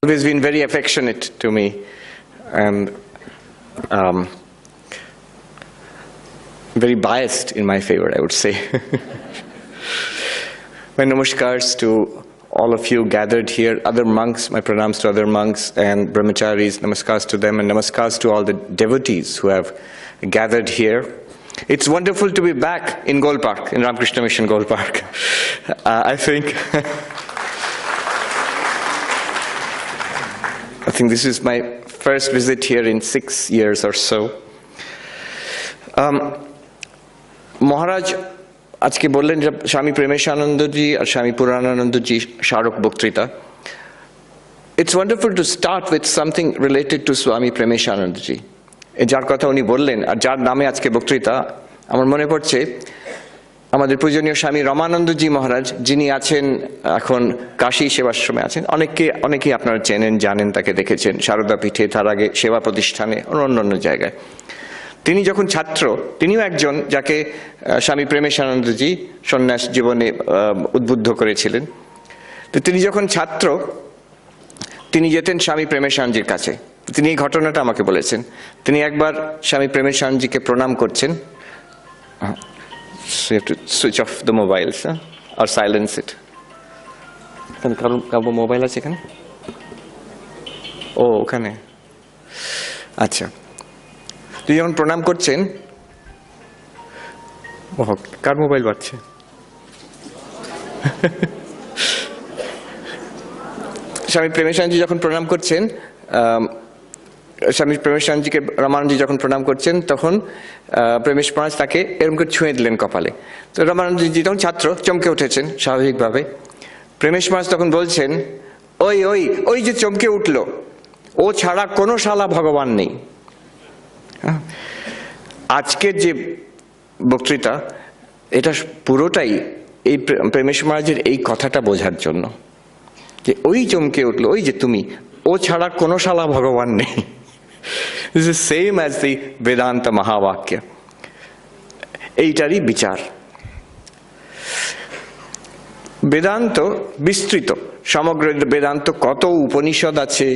Always been very affectionate to me and very biased in my favor, I would say. My namaskars to all of you gathered here, other monks, my pranams to other monks and brahmacharis, namaskars to them, and namaskars to all the devotees who have gathered here. It's wonderful to be back in Gol Park, in Ramakrishna Mission Gol Park. I think this is my first visit here in 6 years or so. মহারাজ আজকে বললেন যে স্বামী প্রেমেশানন্দজি আর স্বামী পূর্ণানন্দজি স্মারক বক্তৃতা. It's wonderful to start with something related to Swami Premeshanandaji. যার কথা উনি বললেন আর যার নামে আজকে বক্তৃতা, আমার মনে পড়ছে আমাদের পূজনীয় স্বামী রমানন্দজি মহারাজ, যিনি আছেন এখন কাশী সেবাশ্রমে আছেন। অনেকেই আপনারা চেনেন, জানেন, তাকে দেখেছেন সারদা পীঠে, তার আগে সেবা প্রতিষ্ঠানে, অন্য জায়গায়। তিনি যখন ছাত্র, তিনিও একজন যাকে স্বামী প্রেমেশানন্দজি সন্ন্যাস জীবনে উদ্বুদ্ধ করেছিলেন। তো তিনি যখন ছাত্র, তিনি যেতেন স্বামী প্রেমেশানন্দজির কাছে। তিনি এই ঘটনাটা আমাকে বলেছেন। তিনি একবার স্বামী প্রেমেশানন্দজিকে প্রণাম করছেন। So you have to switch off the mobiles, or silence it. কারো মোবাইল আছে এখানে? ও ওখানে, আচ্ছা। তুই যখন প্রণাম করছেন, কার মোবাইল বাজছে? স্বামী প্রেমেশানন্দজি যখন প্রণাম করছেন, স্বামী প্রেমেশানন্দজিকে রমানন্দজি যখন প্রণাম করছেন, তখন প্রেমেশ মহারাজ তাকে এরকম করে ছুঁয়ে দিলেন কপালে। তো রমানন্দজি তখন ছাত্র, চমকে উঠেছেন স্বাভাবিকভাবে। প্রেমেশ মহারাজ তখন বলছেন, ওই ওই ওই যে চমকে উঠল, ও ছাড়া কোনো শালা ভগবান নেই। আজকের যে বক্তৃতা, এটা পুরোটাই এই প্রেমেশ মহারাজের এই কথাটা বোঝার জন্য, যে ওই চমকে উঠলো, ওই যে তুমি, ও ছাড়া কোনো শালা ভগবান নেই। This is same as the Vedanta Mahavakya. এইটারই বিচার। বেদান্ত বিস্তৃত, সমগ্র বেদান্ত কত উপনিষদ আছে,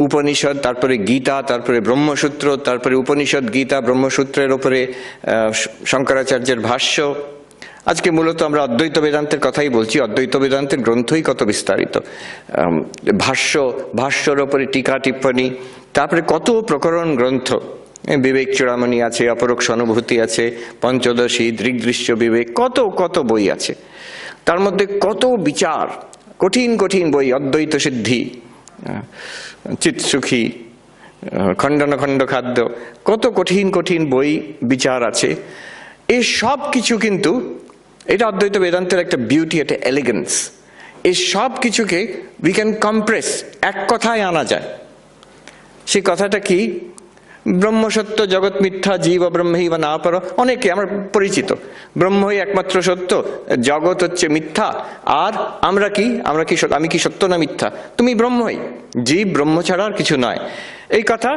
উপনিষদ, তারপরে গীতা, তারপরে ব্রহ্মসূত্র, তারপরে উপনিষদ, গীতা, ব্রহ্মসূত্রের ওপরে শঙ্করাচার্যের ভাষ্য। আজকে মূলত আমরা অদ্বৈত বেদান্তের কথাই বলছি। অদ্বৈত বেদান্তের গ্রন্থই কত বিস্তারিত, ভাষ্যর ওপরে টিকা টিপ্পণী, তারপরে কত প্রকরণ গ্রন্থ, বিবেক চূড়ামণি আছে, অপরোক্ষ অনুভূতি আছে, পঞ্চদশী, দৃগ্দৃশ্য বিবেক, কত বই আছে। তার মধ্যে কত বিচার, কঠিন বই, অদ্বৈত সিদ্ধি, চিৎসুখী, খণ্ড খাদ্য, কত কঠিন বই বিচার আছে। এই সব কিছু কিন্তু, এটা অদ্বৈত বেদান্তের একটা বিউটি, একটা এলিগেন্স। এই সব কিছুকে উই ক্যান কম্প্রেস, এক কথায় আনা যায়। সেই কথাটা কি? ব্রহ্মসত্য, জগৎ মিথ্যা, জীব ব্রহ্মই বা না পর। অনেকে আমার পরিচিত, ব্রহ্মই একমাত্র সত্য, জগৎ হচ্ছে মিথ্যা, আর আমি কি সত্য না মিথ্যা? তুমি ব্রহ্মই, জীব ব্রহ্ম ছাড়া আর কিছু নয়। এই কথা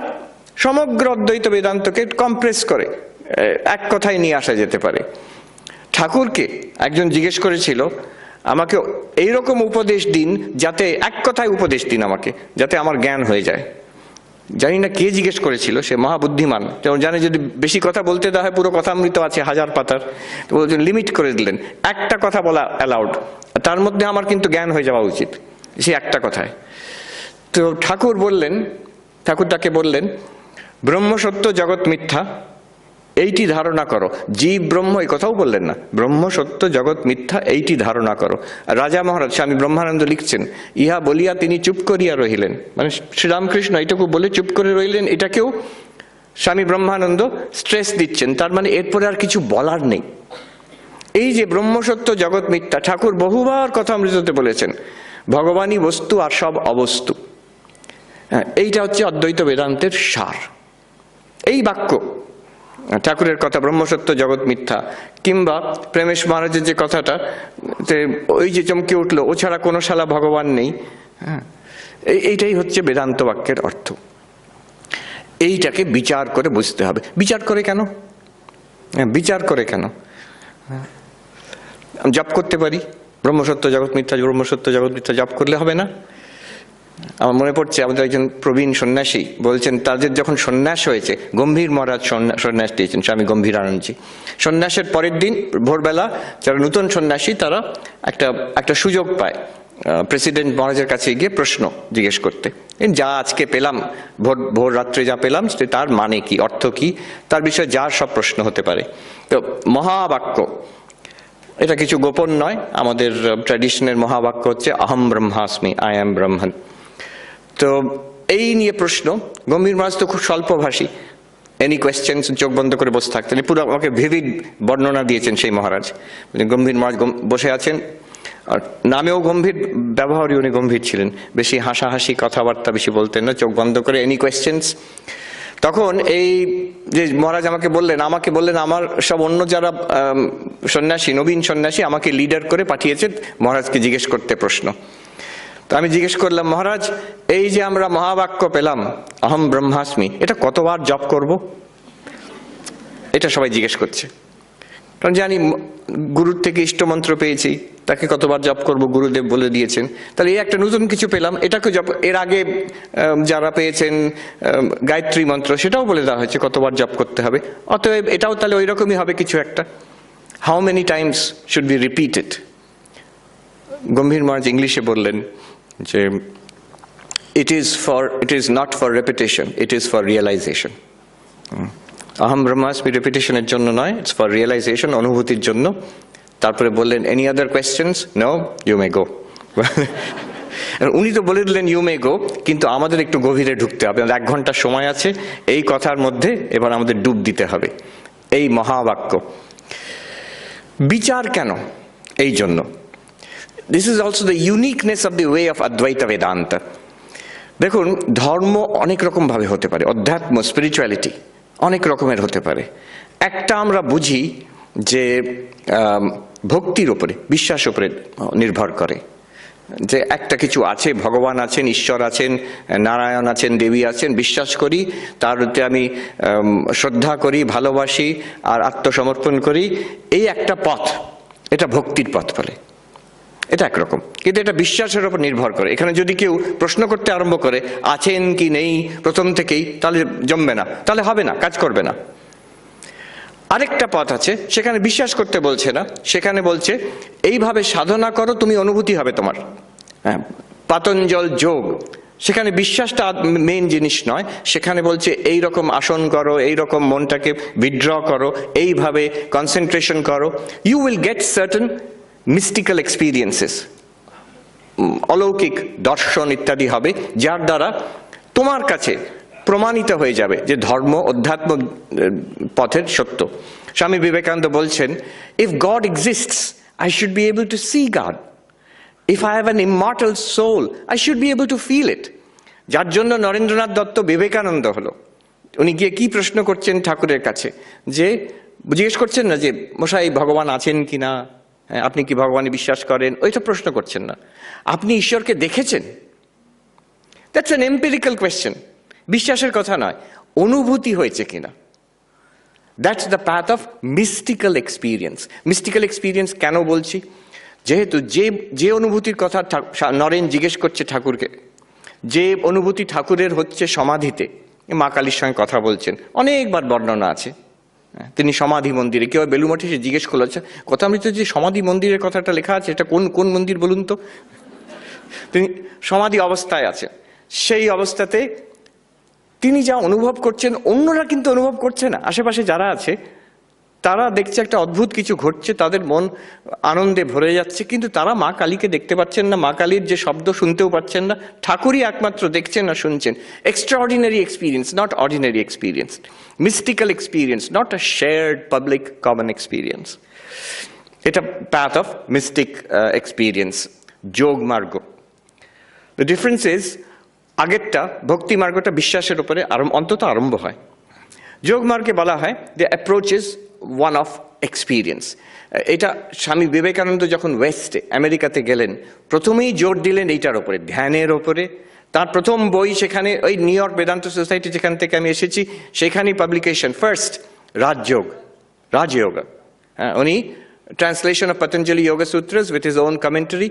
সমগ্র অদ্বৈত বেদান্তকে কম্প্রেস করে এক কথায় নিয়ে আসা যেতে পারে। ঠাকুরকে একজন জিজ্ঞেস করেছিল, আমাকে এইরকম উপদেশ দিন, যাতে এক কথায় উপদেশ দিন আমাকে, যাতে আমার জ্ঞান হয়ে যায়। জানি না কে জিজ্ঞেস করেছিল, সে মহাবুদ্ধিমান, যেমন জানে যদি বেশি কথা বলতে দেওয়া হয়, পুরো কথামৃত আছে 1000 পাতার, তো বলছেন লিমিট করে দিলেন, একটা কথা বলা অ্যালাউড, তার মধ্যে আমার কিন্তু জ্ঞান হয়ে যাওয়া উচিত, সে একটা কথায়। তো ঠাকুর তাকে বললেন, ব্রহ্মসত্য জগৎ মিথ্যা এইটি ধারণা করো। জীব ব্রহ্ম এই কথাও বললেন না, ব্রহ্ম সত্য জগৎ মিথ্যা এইটি ধারণা করো। রাজা মহারাজ স্বামী ব্রহ্মানন্দ লিখছেন, ইহা বলিয়া তিনি চুপ করিয়া রহিলেন। মানে শ্রীরামকৃষ্ণ এইটুকু বলে চুপ করে রইলেন, এটাকেও স্বামী ব্রহ্মানন্দ স্ট্রেস দিচ্ছেন। তার মানে এরপরে আর কিছু বলার নেই। এই যে ব্রহ্মসত্য জগৎ মিথ্যা, ঠাকুর বহুবার কথামৃততে বলেছেন, ভগবানই বস্তু আর সব অবস্তু। এইটা হচ্ছে অদ্বৈত বেদান্তের সার। এই বাক্য ঠাকুরের কথা, ব্রহ্মসত্য জগৎ মিথ্যা, কিংবা প্রেমেশ মহারাজের যে কথাটা, ওই যে চমকে উঠলো, ও ছাড়া কোনো শালা ভগবান নেই, এইটাই হচ্ছে বেদান্ত বাক্যের অর্থ। এইটাকে বিচার করে বুঝতে হবে। বিচার করে কেন? জপ করতে পারি, ব্রহ্মসত্য জগৎ মিথ্যা, ব্রহ্মসত্য জগৎ মিথ্যা জপ করলে হবে না? আমার মনে পড়ছে আমাদের একজন প্রবীণ সন্ন্যাসী বলছেন তাদের যখন সন্ন্যাস হয়েছে, গম্ভীর মহারাজ সন্ন্যাস দিয়েছেন, স্বামী গম্ভীরানন্দজি। সন্ন্যাসের পরের দিন ভোরবেলা যারা নতুন সন্ন্যাসী তারা একটা সুযোগ পায় প্রেসিডেন্ট মহারাজের কাছে গিয়ে প্রশ্ন জিজ্ঞেস করতে, যা আজকে পেলাম, ভোর রাত্রে যা পেলাম তার মানে কি, অর্থ কি, তার বিষয়ে যার সব প্রশ্ন হতে পারে। তো মহাবাক্য, এটা কিছু গোপন নয়, আমাদের ট্র্যাডিশনের মহাবাক্য হচ্ছে অহম ব্রহ্মাস্মি, আই অ্যাম ব্রহ্মণ। তো এই নিয়ে প্রশ্ন, গম্ভীর মহারাজ তো খুব স্বল্পভাষী, এনি কোয়েশ্চেন্স, চোখ বন্ধ করে বসে থাকতেন, পুরো আমাকে ভিভিড বর্ণনা দিয়েছেন সেই মহারাজ। গম্ভীর মহারাজ বসে আছেন, আর নামেও গম্ভীর, ব্যবহারই উনি গম্ভীর ছিলেন, বেশি হাসাহাসি কথাবার্তা বেশি বলতেন না, চোখ বন্ধ করে এনি কোয়েশ্চেন্স। তখন এই যে মহারাজ আমাকে বললেন আমার সব অন্য যারা সন্ন্যাসী, নবীন সন্ন্যাসী আমাকে লিডার করে পাঠিয়েছে মহারাজকে জিজ্ঞেস করতে প্রশ্ন। তো আমি জিজ্ঞেস করলাম, মহারাজ এই যে আমরা মহাবাক্য পেলাম অহম ব্রহ্মাস্মি, এটা কতবার জপ করব? এটা সবাই জিজ্ঞেস করছে, কারণ জানি গুরুর থেকে ইষ্টমন্ত্র পেয়েছি, তাকে কতবার জপ করব গুরুদেব বলে দিয়েছেন, তাহলে এই একটা নতুন কিছু পেলাম, এটাকে জপ, এর আগে যারা পেয়েছেন গায়ত্রী মন্ত্র সেটাও বলে দেওয়া হয়েছে কতবার জপ করতে হবে, অতএব এটাও তাহলে ওই রকমই হবে কিছু একটা। How many times should be repeated? Gambhir Maharaj ইংলিশে বললেন যে it is not for repetition, it is for realisation. অহম ব্রহ্মাস্মি রেপিটেশনের জন্য নয়, ইটস ফর রিয়েলাইজেশন, অনুভূতির জন্য। তারপরে বললেন, any other questions? No, you may go. উনি তো বলে দিলেন ইউ মে গো, কিন্তু আমাদের একটু গভীরে ঢুকতে হবে, 1 ঘন্টা সময় আছে, এই কথার মধ্যে এবার আমাদের ডুব দিতে হবে। এই মহাবাক্য বিচার কেন? এই জন্য this is also the uniqueness of the way of অদ্বৈত বেদান্ত। দেখুন, ধর্ম অনেক রকম ভাবে হতে পারে, অধ্যাত্ম, স্পিরিচুয়ালিটি অনেক রকমের হতে পারে। একটা আমরা বুঝি যে ভক্তির উপরে, বিশ্বাস উপরে নির্ভর করে, যে একটা কিছু আছে, ভগবান আছেন, ঈশ্বর আছেন, নারায়ণ আছেন, দেবী আছেন, বিশ্বাস করি, তার প্রতি আমি শ্রদ্ধা করি, ভালোবাসি আর আত্মসমর্পণ করি, এই একটা পথ, এটা ভক্তির পথ বলে। এটা একরকম, কিন্তু এটা বিশ্বাসের উপর নির্ভর করে। এখানে যদি কেউ প্রশ্ন করতে আরম্ভ করে আছেন কি নেই প্রথম থেকেই, তাহলে জমবে না, তাহলে হবে না, কাজ করবে না। আরেকটা পথ আছে, সেখানে বিশ্বাস করতে বলছে না, সেখানে বলছে এইভাবে সাধনা করো, তুমি অনুভূতি হবে তোমার। হ্যাঁ, পাতঞ্জল যোগ, সেখানে বিশ্বাসটা মেইন জিনিস নয়, সেখানে বলছে এই রকম আসন করো, এই রকম মনটাকে উইথড্র করো, এইভাবে কনসেন্ট্রেশন করো, you will get certain mystical experiences, অলৌকিক দর্শন ইত্যাদি হবে, যার দ্বারা তোমার কাছে প্রমাণিত হয়ে যাবে যে ধর্ম অধ্যাত্ম পথের সত্য। স্বামী বিবেকানন্দ বলছেন, if God exists I should be able to see God, if I have an immortal soul I should be able to feel it. যার জন্য নরেন্দ্রনাথ দত্ত বিবেকানন্দ হলো। উনি গিয়ে কি প্রশ্ন করছেন ঠাকুরের কাছে, যে জিজ্ঞেস করছেন না যে মশাই ভগবান আছেন কিনা, আপনি কি ভগবানে বিশ্বাস করেন, ওইটা প্রশ্ন করছেন না, আপনি ঈশ্বরকে দেখেছেন? দ্যাটস অ্যান এম্পিরিক্যাল কোয়েশ্চেন, বিশ্বাসের কথা নয়, অনুভূতি হয়েছে কিনা। That's the path of mystical experience. Mystical experience কেন বলছি? যেহেতু যে অনুভূতির কথা নরেন জিজ্ঞেস করছে ঠাকুরকে, যে অনুভূতি ঠাকুরের হচ্ছে সমাধিতে, মা কালীর সঙ্গে কথা বলছেন, অনেকবার বর্ণনা আছে। তিনি সমাধি মন্দিরে, কেউ বেলুমঠে সে জিজ্ঞেস করলো, আচ্ছা কথামৃত যে সমাধি মন্দিরের কথাটা লেখা আছে, এটা কোন মন্দির বলুন তো? তিনি সমাধি অবস্থায় আছে, সেই অবস্থাতে তিনি যা অনুভব করছেন অন্যরা কিন্তু অনুভব করছে না। আশেপাশে যারা আছে তারা দেখছে একটা অদ্ভুত কিছু ঘটছে, তাদের মন আনন্দে ভরে যাচ্ছে, কিন্তু তারা মা কালীকে দেখতে পাচ্ছেন না, মা কালীর যে শব্দ শুনতেও পাচ্ছেন না, ঠাকুরই একমাত্র দেখছেন না শুনছেন। Extraordinary experience, not ordinary experience. Mystical experience, not a shared public common experience. এটা পাথ অফ মিস্টিক এক্সপিরিয়েন্স, যোগ মার্গ। দ্য ডিফারেন্স ইজ, আগেরটা ভক্তি মার্গটা বিশ্বাসের উপরে অন্তত আরম্ভ হয়, যোগ মার্গে বলা হয় the approach is one of experience. এটা স্বামী বিবেকানন্দ যখন ওয়েস্টে আমেরিকাতে গেলেন, প্রথমেই জোর দিলেন এইটার ওপরে, ধ্যানের ওপরে। তার প্রথম বই সেখানে, ওই নিউ ইয়র্ক বেদান্ত সোসাইটি যেখান থেকে আমি এসেছি সেখানেই পাবলিকেশন, ফার্স্ট রাজযোগ। উনি translation of Patanjali Yoga Sutras with his own commentary,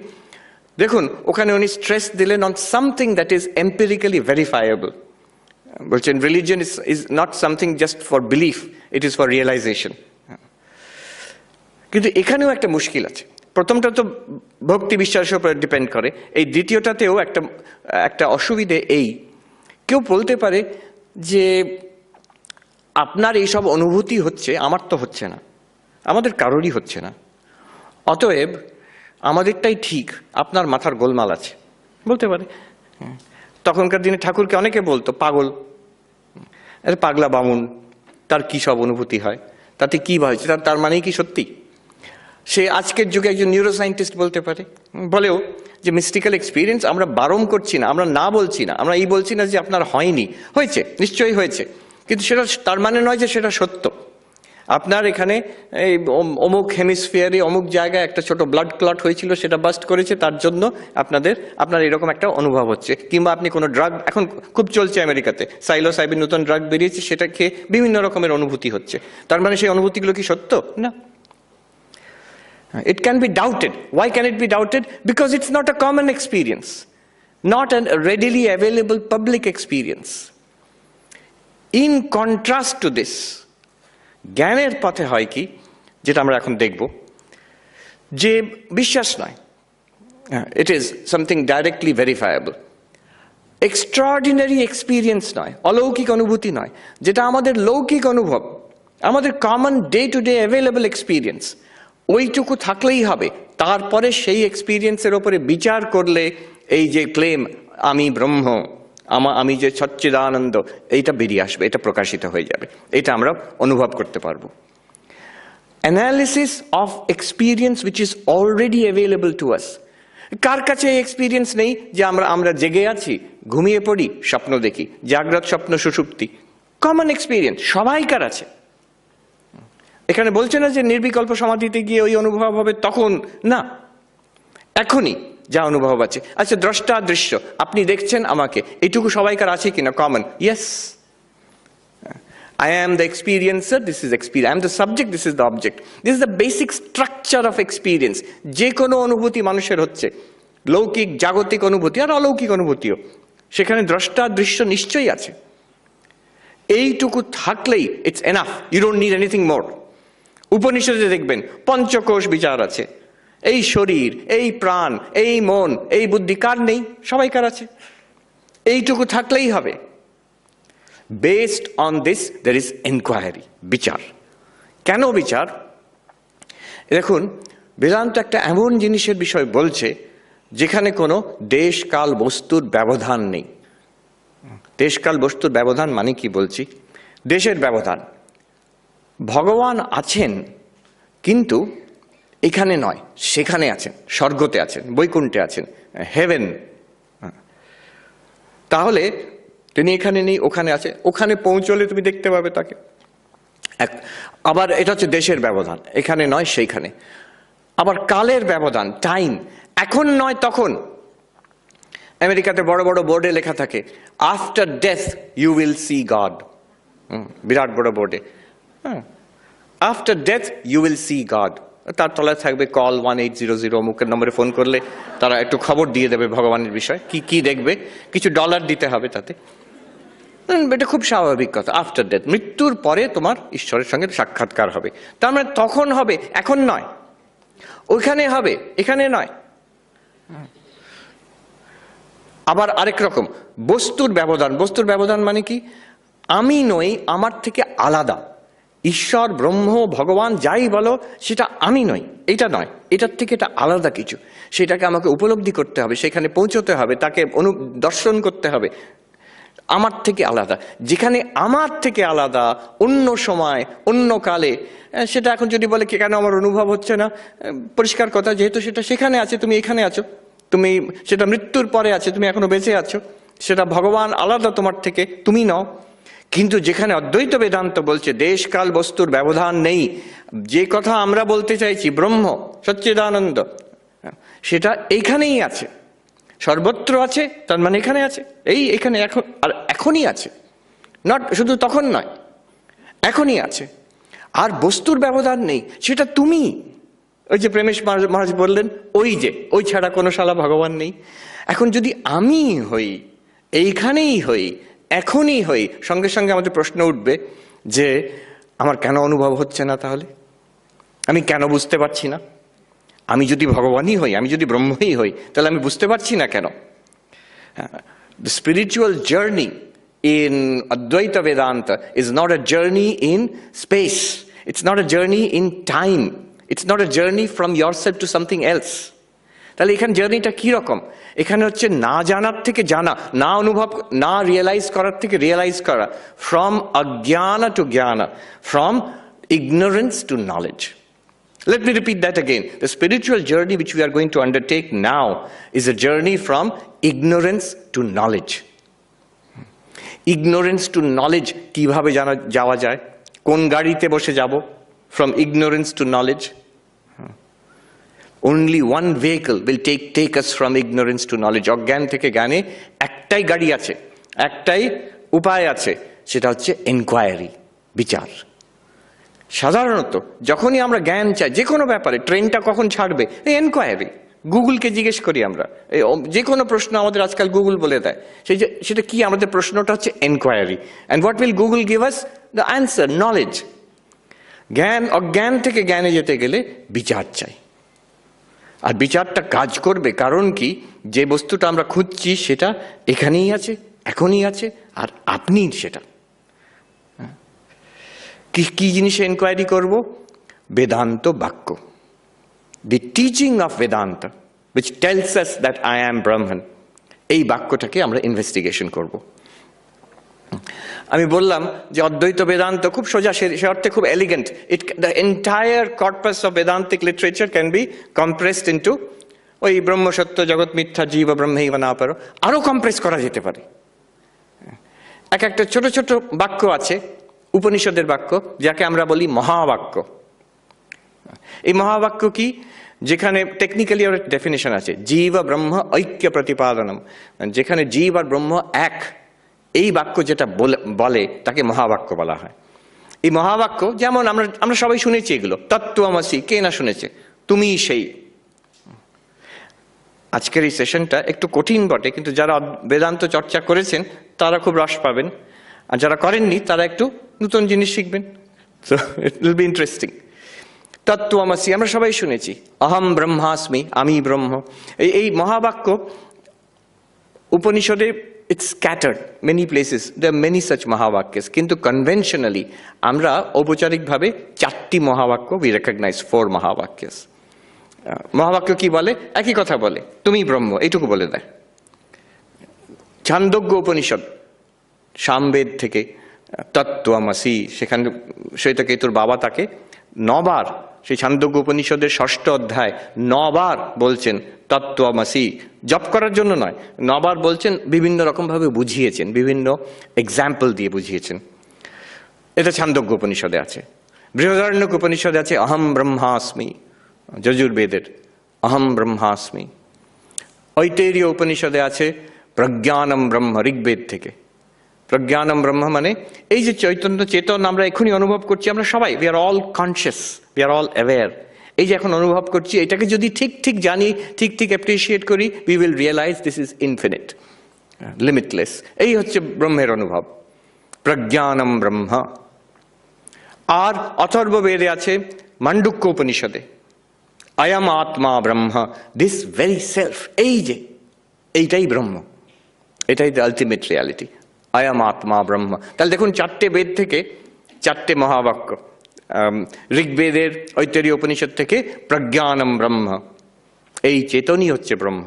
দেখুন ওখানে উনি স্ট্রেস দিলেন on something that is empirically verifiable. বলছেন religion is not something just for belief, it is for realisation. কিন্তু এখানেও একটা মুশকিল আছে। প্রথমটা তো ভক্তি বিশ্বাসের উপর ডিপেন্ড করে, এই দ্বিতীয়টাতেও একটা অসুবিধে এই, কেউ বলতে পারে যে আপনার এইসব অনুভূতি হচ্ছে, আমার তো হচ্ছে না, আমাদের কারোরই হচ্ছে না, অতএব আমাদেরটাই ঠিক, আপনার মাথার গোলমাল আছে, বলতে পারে। তখনকার দিনে ঠাকুরকে অনেকে বলতো পাগল, পাগলা বামুন, তার কি সব অনুভূতি হয়, তাতে কি হয়েছে, তার মানেই কি সত্যি? সে আজকের যুগে একজন নিউরোসায়েন্টিস্ট বলতে পারে, বলেও যে মিস্টিক্যাল এক্সপিরিয়েন্স আমরা বারণ করছি না, আমরা না বলছি না, আমরা এই বলছি না যে আপনার হয়নি, হয়েছে, নিশ্চয়ই হয়েছে, কিন্তু সেটা তার মানে নয় যে সেটা সত্য। আপনার এখানে এই অমুক হেমিস্ফিয়ারে অমুক জায়গায় একটা ছোট ব্লাড ক্লট হয়েছিল, সেটা বাস্ট করেছে, তার জন্য আপনার এরকম একটা অনুভব হচ্ছে। কিংবা আপনি কোনো ড্রাগ, এখন খুব চলছে আমেরিকাতে সাইলোসাইবিন, নতুন ড্রাগ বেরিয়েছে, সেটা খেয়ে বিভিন্ন রকমের অনুভূতি হচ্ছে, তার মানে সেই অনুভূতিগুলো কি সত্য? না। It can be doubted. Why can it be doubted? Because it's not a common experience, not a readily available public experience. In contrast to this, জ্ঞানের পথে হয় কি, যেটা আমরা এখন দেখব, যে বিশ্বাস নয়, it is something directly verifiable. Extraordinary experience নয়, অলৌকিক অনুভূতি নয়, যেটা আমাদের লৌকিক অনুভব, আমাদের common day to day available experience, ওইটুকু থাকলেই হবে। তারপরে সেই এক্সপিরিয়েন্সের ওপরে বিচার করলে এই যে ক্লেম আমি ব্রহ্ম, আমি যে সচ্চিদানন্দ, এইটা বেরিয়ে আসবে, এটা প্রকাশিত হয়ে যাবে, এটা আমরা অনুভব করতে পারবো। Analysis of experience which is already available to us. কার কাছে এই এক্সপিরিয়েন্স নেই যে আমরা জেগে আছি, ঘুমিয়ে পড়ি, স্বপ্ন দেখি, জাগ্রত স্বপ্ন সুষুপ্তি, কমন এক্সপিরিয়েন্স সবাইকার আছে। এখানে বলছে না যে নির্বিকল্প সমাধিতে গিয়ে ওই অনুভব হবে, তখন না, এখনই যা অনুভব আছে। আচ্ছা, দ্রষ্টা দৃশ্য, আপনি দেখছেন আমাকে, এইটুকু সবাইকার আছে কিনা common? Yes, I am the experiencer, this is experience, I am the subject, this is the object. This is the basic structure of experience. যে কোনো অনুভূতি মানুষের হচ্ছে, লৌকিক জাগতিক অনুভূতি আর অলৌকিক অনুভূতিও, সেখানে দ্রষ্টা দৃশ্য নিশ্চয়ই আছে। এইটুকু থাকলেই it's enough, you don't need anything more. উপনিষদে দেখবেন পঞ্চকোষ বিচার আছে, এই শরীর, এই প্রাণ, এই মন, এই বুদ্ধি কার নেই? সবাইকার আছে। এইটুকু থাকলেই হবে। Based on this there is enquiry, বিচার। কেন বিচার? দেখুন, বেদান্ত একটা এমন জিনিসের বিষয় বলছে যেখানে কোনো দেশ কাল বস্তুর ব্যবধান নেই। দেশ কাল বস্তুর ব্যবধান মানে কি বলছি? দেশের ব্যবধান। ভগবান আছেন, কিন্তু এখানে নয়, সেখানে আছেন, স্বর্গতে আছেন, বৈকুণ্ঠে আছেন, হেভেন। তাহলে তিনি এখানে নেই, ওখানে আছে, ওখানে পৌঁছলে তুমি দেখতে পাবে তাকে। আবার এটা হচ্ছে দেশের ব্যবধান, এখানে নয় সেইখানে। আবার কালের ব্যবধান, টাইম, এখন নয় তখন। আমেরিকাতে বড় বড় বোর্ডে লেখা থাকে after death you will see God, বিরাট বড় বোর্ডে, after death you will see God. তার তলায় থাকবে কল 1800, অমুকের নম্বরে ফোন করলে তারা একটু খবর দিয়ে দেবে ভগবানের বিষয়, কি দেখবে, কিছু ডলার দিতে হবে তাতে। এটা খুব স্বাভাবিক কথা, আফটার ডেথ, মৃত্যুর পরে তোমার ঈশ্বরের সঙ্গে সাক্ষাৎকার হবে। তার মানে তখন হবে, এখন নয়। ওইখানে হবে, এখানে নয়। আবার আরেক রকম বস্তুর ব্যবধান। বস্তুর ব্যবধান মানে কি? আমি নই, আমার থেকে আলাদা। ঈশ্বর, ব্রহ্ম, ভগবান যাই বলো, সেটা আমি নই, এটা নয়, এটার থেকে এটা আলাদা কিছু। সেটাকে আমাকে উপলব্ধি করতে হবে, সেখানে পৌঁছতে হবে, তাকে দর্শন করতে হবে। আমার থেকে আলাদা, যেখানে আমার থেকে আলাদা অন্য সময়, অন্য কালে, সেটা এখন যদি বলে কেন আমার অনুভব হচ্ছে না, পরিষ্কার কথা, যেহেতু সেটা সেখানে আছে, তুমি এখানে আছো, তুমি সেটা মৃত্যুর পরে আছে, তুমি এখনো বেঁচে আছো, সেটা ভগবান আলাদা তোমার থেকে, তুমি নও। কিন্তু যেখানে অদ্বৈত বেদান্ত বলছে দেশ কাল বস্তুর ব্যবধান নেই, যে কথা আমরা বলতে চাইছি ব্রহ্ম সচ্চিদানন্দ, সেটা এইখানেই আছে, সর্বত্র আছে, তার মানে এখানে আছে, এখানে এখন, আর এখনই আছে, নট শুধু তখন নয়, এখনই আছে। আর বস্তুর ব্যবধান নেই, সেটা তুমি, ওই যে প্রেমেশ মহারাজ বললেন, ওই ছাড়া কোনো শালা ভগবান নেই। এখন যদি আমি হই, এইখানেই হই, এখনই হই, সঙ্গে সঙ্গে আমাদের প্রশ্ন উঠবে যে আমার কেন অনুভব হচ্ছে না? তাহলে আমি কেন বুঝতে পারছি না? আমি যদি ভগবানই হই, আমি যদি ব্রহ্মই হই, তাহলে আমি বুঝতে পারছি না কেন? The spiritual journey in Advaita Vedanta is not a journey in space. It's not a journey in time. It's not a journey from yourself to something else. তাহলে এখানে জার্নিটা কি রকম? এখানে হচ্ছে না জানার থেকে জানা, না অনুভব, না রিয়েলাইজ করার থেকে রিয়েলাইজ করা, ফ্রম অজ্ঞানা টু জ্ঞানা, from ignorance to knowledge. Let me repeat that again. The spiritual journey which we are going to undertake now is a journey from ignorance to knowledge. Ignorance to knowledge কিভাবে যাওয়া যায়? কোন গাড়িতে বসে যাব? From ignorance to knowledge. Only one vehicle will take us from ignorance to knowledge. অজ্ঞান থেকে জ্ঞানে একটাই গাড়ি আছে, একটাই উপায় আছে, সেটা হচ্ছে এনকোয়ারি, বিচার। সাধারণত যখনই আমরা জ্ঞান চাই যে কোনো ব্যাপারে, ট্রেনটা কখন ছাড়বে, এই এনকোয়ারি। গুগলকে জিজ্ঞেস করি আমরা, যে কোনো প্রশ্ন আমাদের আজকাল গুগল বলে দেয়, সেটা কি? আমাদের প্রশ্নটা হচ্ছে enquiry. And what will Google give us? The answer, knowledge. জ্ঞান, অজ্ঞান থেকে জ্ঞানে যেতে গেলে বিচার চাই। আর বিচারটা কাজ করবে কারণ কি? যে বস্তুটা আমরা খুঁজছি সেটা এখানেই আছে, এখনই আছে, আর আপনি সেটা। কি জিনিসে এনকোয়ারি করব? বেদান্ত বাক্য, the teaching of Vedanta which tells us that I am Brahman, এই বাক্যটাকে আমরা ইনভেস্টিগেশন করব। আমি বললাম যে অদ্বৈত বেদান্ত খুব সোজা, সে অর্থে খুব elegant. The entire corpus of বেদান্তিক literature can be compressed into ওই ব্রহ্ম সত্য জগৎ মিথ্যা জীব ব্রহ্মৈব না পারো, আরো কম্প্রেস করা যেতে পারে। একটা ছোট ছোট বাক্য আছে, উপনিষদের বাক্য, যাকে আমরা বলি মহাবাক্য। এই মহাবাক্য কি? যেখানে টেকনিক্যালি ওর ডেফিনেশন আছে, জীব ব্রহ্ম ঐক্য প্রতিপাদনম, যেখানে জীব আর ব্রহ্ম এক, এই বাক্য যেটা বলে তাকে মহাবাক্য বলা হয়। এই মহাবাক্য যেমন আমরা সবাই শুনেছি এগুলো, তত্ত্বমসি, কে না শুনেছে? তুমি সেই। আজকের এই সেশনটা একটু কঠিন বটে, কিন্তু যারা বেদান্ত চর্চা করেছেন তারা খুব রস পাবেন, আর যারা করেননি তারা একটু নতুন জিনিস শিখবেন। So it will be interesting. তত্ত্বমসি আমরা সবাই শুনেছি, অহম ব্রহ্মাস্মি, আমি ব্রহ্ম। এই মহাবাক্য উপনিষদে it's scattered many places, there are many such mahavakyas, কিন্তু conventionally আমরা ঔপচারিকভাবে 4টি মহাবাক্য we recognize 4 mahavakyas. মহাবাক্য কি বলে? একই কথা বলে, তুমি ব্রহ্ম, এইটুকু বলে দেয়। ছান্দোগ্য উপনিষদ, সামবেদ থেকে তত্ত্বমসি, সেখানে শ্বেতকেতুর বাবা তাকে 9 বার, সেই ছান্দোগ্য উপনিষদের 6ষ্ঠ অধ্যায় 9 বার বলছেন তত্ত্বমসি, জপ করার জন্য নয়, 9 বার বলছেন, বিভিন্ন রকম ভাবে বুঝিয়েছেন, বিভিন্ন এক্সাম্পল দিয়ে বুঝিয়েছেন। এটা ছান্দোগ্য উপনিষদে আছে। বৃহদারণ্যক উপনিষদে আছে অহম ব্রহ্মাস্মি, যজুর্বেদের অহম ব্রহ্মাস্মি। ঐতেরীয় উপনিষদে আছে প্রজ্ঞানম ব্রহ্ম, ঋগ্বেদ থেকে। প্রজ্ঞানম ব্রহ্ম মানে এই যে চৈতন্য চেতন আমরা এখনই অনুভব করছি, আমরা সবাই, we are all conscious, we are all aware. এই যে এখন অনুভব করছি, এটাকে যদি ঠিক ঠিক জানি, ঠিক ঠিক অ্যাপ্রিসিয়েট করি, we will realise this is infinite, limitless. এই হচ্ছে ব্রহ্মের অনুভব, প্রজ্ঞানম ব্রহ্ম। আর অথর্ব বেদে আছে মান্ডুক্য উপনিষদে অয়ম আত্মা ব্রহ্ম, দিস ভেরি সেলফ, এই যে এইটাই ব্রহ্ম, এটাই দ্য আলটিমেট রিয়ালিটি, অয়ম আত্মা ব্রহ্ম। তাহলে দেখুন 4টে বেদ থেকে 4টে মহাবাক্য। ঋগ্বেদের ঐতরীয় উপনিষদ থেকে প্রজ্ঞানম ব্রহ্ম, এই চেতনই হচ্ছে ব্রহ্ম।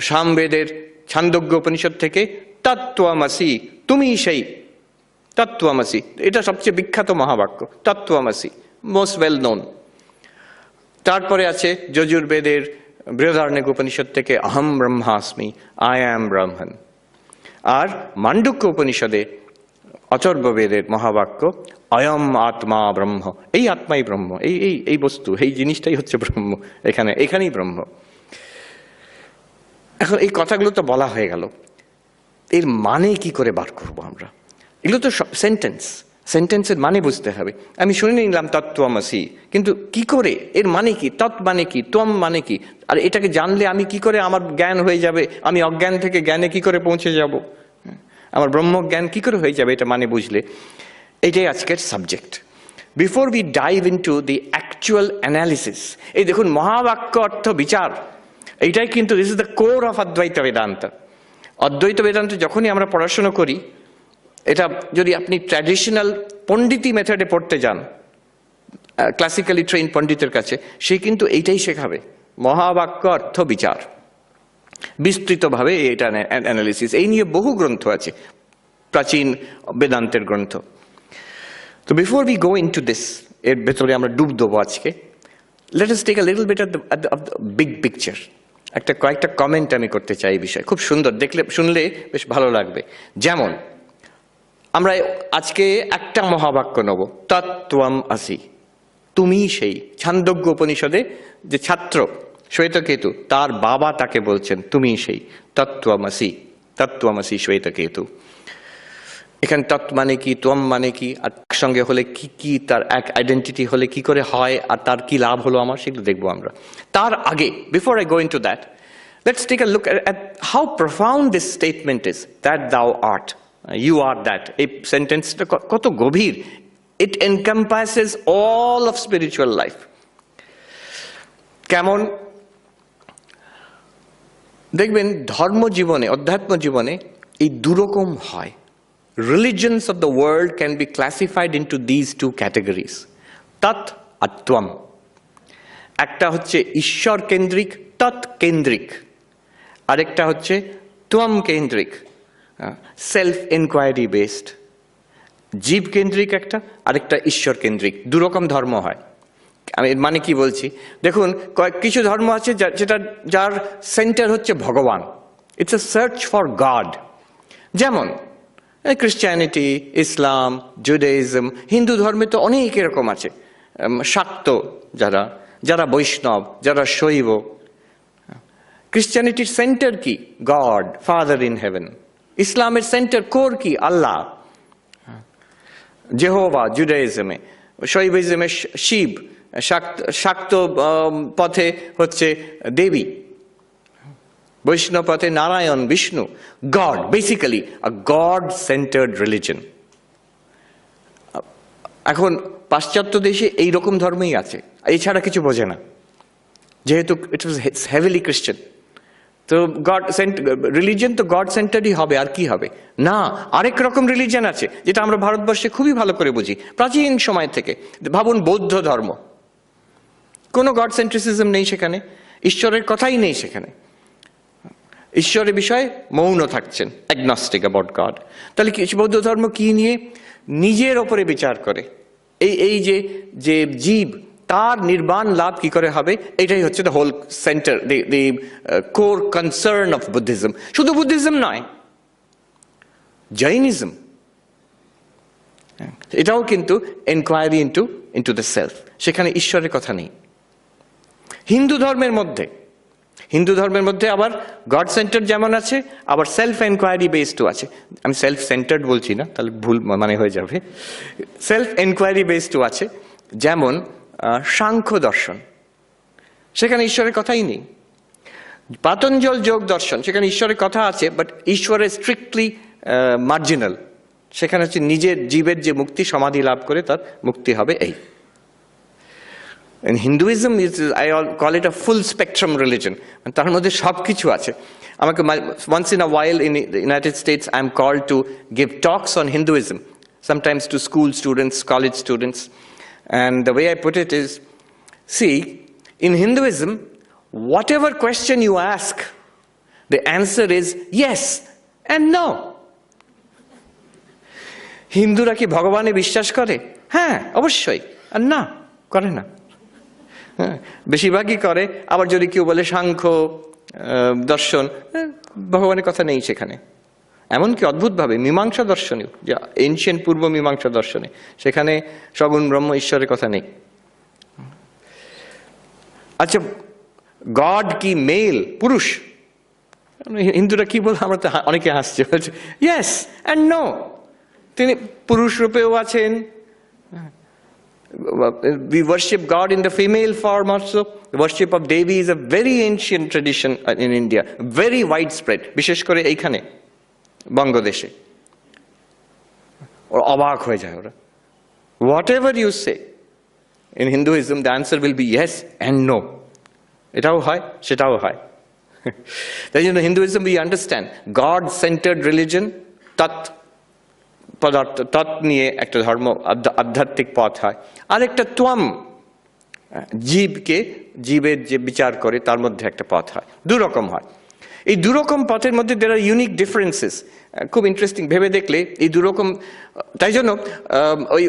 সামবেদের ছান্দোগ্য উপনিষদ থেকে তত্ত্বমসি, তুমি সেই, তত্ত্বমসি, এটা সবচেয়ে বিখ্যাত মহাবাক্য, তত্ত্বমসি, মোস্ট ওয়েল নোন। তারপরে আছে যজুর্বেদের বৃহদারণ্যক উপনিষদ থেকে অহম ব্রহ্মাস্মি, আই অ্যাম ব্রহ্মণ। আর মান্ডুক্য উপনিষদে অথর্ববেদের মহাবাক্য অয়ম আত্মা ব্রহ্ম, এই আত্মাই ব্রহ্ম, এই বস্তু, এই জিনিসটাই হচ্ছে ব্রহ্ম, এখানেই ব্রহ্ম। এখন এই কথাগুলো তো বলা হয়ে গেল, এর মানে কি করে বার করবো আমরা? এগুলো তো সেন্টেন্স, সেন্টেন্সের মানে বুঝতে হবে। আমি শুনে নিলাম তত্ত্বমসি, কিন্তু কি করে, এর মানে কি, তৎ মানে কি, ত্বম মানে কি, আর এটাকে জানলে আমি কি করে আমার জ্ঞান হয়ে যাবে, আমি অজ্ঞান থেকে জ্ঞানে কি করে পৌঁছে যাব, আমার ব্রহ্মজ্ঞান কি করে হয়ে যাবে, এটা মানে বুঝলে। এটাই আজকের subject. Before we dive into the actual analysis, এই দেখুন মহাবাক্য অর্থ বিচার, এইটাই কিন্তু this is the core of অদ্বৈত বেদান্ত। অদ্বৈত বেদান্ত যখনই আমরা পড়াশোনা করি, এটা যদি আপনি ট্র্যাডিশনাল পণ্ডিতি মেথডে পড়তে যান, ক্লাসিক্যালি ট্রেন পণ্ডিতের কাছে, সে কিন্তু এইটাই শেখাবে, মহাবাক্য অর্থ বিচার, বিস্তৃতভাবে এটা অ্যানালিসিস। এই নিয়ে বহু গ্রন্থ আছে, প্রাচীন বেদান্তের গ্রন্থ। তো before we go into this, এর ভেতরে আমরা ডুব দেবো আজকে, let us take a little bit of the big picture. কয়েকটা কমেন্ট আমি করতে চাই এই বিষয়ে, খুব সুন্দর, দেখলে শুনলে বেশ ভালো লাগবে। যেমন আমরা আজকে একটা মহাবাক্য নেব, তত্ত্বম আসি, তুমি সেই। ছান্দোগ্য উপনিষদে যে ছাত্র শ্বেতকেতু, তার বাবা তাকে বলছেন তুমি সেই, তত্ত্বমসি, তত্ত্বমসি শ্বেতকেতু। এখানে তত্ত্ব মানে কি, ত্বম মানে কি, আর সঙ্গে হলে কি কি, তার এক আইডেন্টিটি হলে কি করে হয়, আর তার কি লাভ হলো আমার, সেগুলো দেখবো আমরা। তার আগে, before I go into that, let's take a look at how profound this statement is, that thou art, you are that. এই সেন্টেন্সটা কত গভীর। It encompasses all of spiritual life. কেমন দেখবেন ধর্ম জীবনে, অধ্যাত্ম জীবনে এই দুরকম হয়। Religions of the world can be classified into these two categories, tat আর ত্বম। একটা হচ্ছে ঈশ্বর কেন্দ্রিক, তৎ কেন্দ্রিক, আরেকটা হচ্ছে ত্বম কেন্দ্রিক, সেলফ এনকোয়ারি বেসড। জীব কেন্দ্রিক একটা, আরেকটা ঈশ্বর কেন্দ্রিক। দুরকম ধর্ম হয়। আমি মানে কি বলছি দেখুন, কিছু ধর্ম আছে যার সেন্টার হচ্ছে ভগবান, it's a search for god. যেমন ক্রিশ্চিয়ানিটি, ইসলাম, জুডাইজম। হিন্দু ধর্মে তো অনেক এরকম আছে, শাক্ত যারা বৈষ্ণব, যারা শৈব। ক্রিশ্চিয়ানিটির সেন্টার কি? God, father in heaven. ইসলামের সেন্টার কোর কি? আল্লাহ, জেহোভা। জুডাইজমে, শৈবিজমে শিব, শাক্ত পথে হচ্ছে দেবী, বৈষ্ণব পথে Narayan, Vishnu. God, basically a God centred religion. এখন পাশ্চাত্য দেশে এইরকম ধর্মই আছে, এছাড়া কিছু বোঝে না, যেহেতু ইট ওয়াজ হেভিলি ক্রিশ্চিয়ান। তো গড রিলিজন তো গড সেন্টারই হবে, আর কি হবে? না, আরেক রকম রিলিজন আছে যেটা আমরা ভারতবর্ষে খুবই ভালো করে বুঝি প্রাচীন সময় থেকে। ভাবুন বৌদ্ধ ধর্ম, কোনো গড সেন্ট্রিসিজম নেই সেখানে, ঈশ্বরের কথাই নেই সেখানে, ঈশ্বরের বিষয়ে মৌন থাকছেন, অ্যাগনস্টিক অ্যাবাউট গড। তাহলে কি বৌদ্ধ ধর্ম কি নিয়ে? নিজের ওপরে বিচার করে, এই যে জীব, তার নির্বাণ লাভ কি করে হবে, এটাই হচ্ছে the whole centre, the core concern of Buddhism. শুধু বুদ্ধিজম নয়, জৈনিজম, এটাও কিন্তু এনকোয়ারি ইন্টু দ্য সেলফ, সেখানে ঈশ্বরের কথা নেই। হিন্দু ধর্মের মধ্যে আবার গড সেন্টার যেমন আছে, আবার সেলফ এনকোয়ারি বেসডও আছে। আমি সেলফ সেন্টার্ড বলছি না, তাহলে ভুল মানে হয়ে যাবে। সেলফ এনকোয়ারি বেসডও আছে, যেমন সাংখ্য দর্শন, সেখানে ঈশ্বরের কথাই নেই। পাতঞ্জল যোগ দর্শন, সেখানে ঈশ্বরের কথা আছে, বাট ঈশ্বরের স্ট্রিক্টলি মার্জিনাল। সেখানে হচ্ছে নিজের জীবের যে মুক্তি, সমাধি লাভ করে তার মুক্তি হবে এই। And Hinduism is, I call it a full spectrum religion. তার মধ্যে সব কিছু আছে। আমাকে once in a while in the United States I am called to give talks on Hinduism, sometimes to school students, college students, and the way I put it is, see, in Hinduism, whatever question you ask, the answer is yes and no. হিন্দুরা কি ভগবানে বিশ্বাস করে? হ্যাঁ, অবশ্যই। আর না, করে না। হ্যাঁ, বেশিরভাগই করে। আবার যদি কেউ বলে সাংখ্য দর্শন, ভগবানের কথা নেই সেখানে। এমনকি অদ্ভুতভাবে মীমাংসা দর্শনেও, যে এনশিয়েন্ট পূর্ব মীমাংসা দর্শনে, সেখানে সগুণ ব্রহ্ম ঈশ্বরের কথা নেই। আচ্ছা, গড কি মেল, পুরুষ? হিন্দুরা কি বলে? আমরা তো অনেকে হাসছে, বলছে ইয়েস অ্যান্ড নো। তিনি পুরুষ রূপেও আছেন। We worship God in the female form also. The worship of Devi is a very ancient tradition in India, very widespread, বিশেষ করে এইখানে বঙ্গদেশে। ওরা অবাক হয়ে যায় ওরা। Whatever you say in Hinduism, the answer will be yes and no. এটাও হয়, সেটাও হয়। তাই জন্য Hinduism we understand God-centered religion, তৎ পদার্থ, তৎ নিয়ে একটা ধর্ম, আধ্যাত্মিক পথ হয়। আর একটা ত্বম, জীবের যে বিচার করে তার মধ্যে একটা পথ হয়। দুরকম হয়। এই দুরকম পথের মধ্যে there are unique differences. খুব ইন্টারেস্টিং ভেবে দেখলে এই দুরকম, তাই জন্য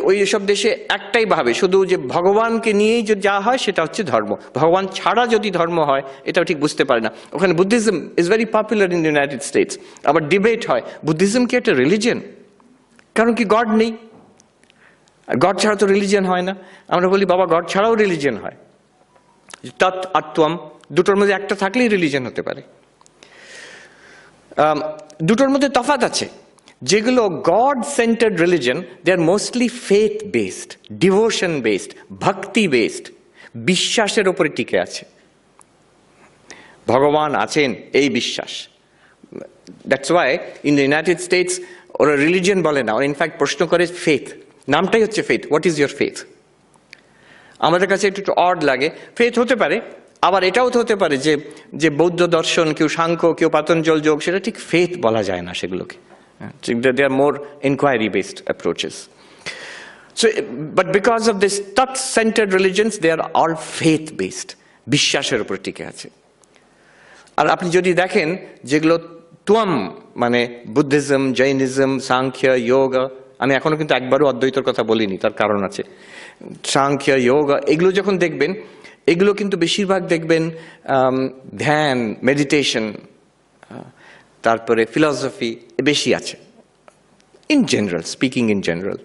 ওই সব দেশে একটাই ভাবে শুধু যে ভগবানকে নিয়েই যে যা হয় সেটা হচ্ছে ধর্ম, ভগবান ছাড়া যদি ধর্ম হয় এটাও ঠিক বুঝতে পারে না। ওখানে Buddhism is very popular in United states. আবার ডিবেট হয় বুদ্ধিজম কি একটা রিলিজিয়ন, কারণ কি গড নেই, গড ছাড়া তো রিলিজিয়ন হয় না। আমরা বলি বাবা গড ছাড়াও রিলিজিয়ন হয়, তৎ আর ত্বম, দুটোর মধ্যে একটা থাকলেই রিলিজিয়ন হতে পারে। দুটোর মধ্যে তফাৎ আছে। যেগুলো God centred religion, they are mostly faith based, devotion based, bhakti based, বিশ্বাসের উপরে টিকে আছে। ভগবান আছেন এই বিশ্বাস। That's why in the United States ওরা রিলিজিয়ন বলে না, ওরা ইনফ্যাক্ট প্রশ্ন করে ফেথ, নামটাই হচ্ছে faith. What is your faith? আমাদের কাছে একটু অড লাগে। ফেথ হতে পারে, আবার এটাও তো হতে পারে যে বৌদ্ধ দর্শন, কেউ সাংখ্য, কেউ পাতঞ্জল যোগ, সেটা ঠিক ফেথ বলা যায় না সেগুলোকে। They are more inquiry based approaches. So but because of this তৎ centred religions, they are all faith based, বিশ্বাসের উপর টিকে আছে। আর আপনি যদি দেখেন যেগুলো ত্বম, মানে বুদ্ধিজম, জৈনিজম, সাংখ্য, যোগা, আমি এখনো কিন্তু একবারও অদ্বৈতর কথা বলিনি, তার কারণ আছে। সাংখ্য, যোগা, এগুলো যখন দেখবেন, এগুলো কিন্তু বেশিরভাগ দেখবেন ধ্যান, মেডিটেশন, তারপরে ফিলসফি বেশি আছে, in general speaking, in general.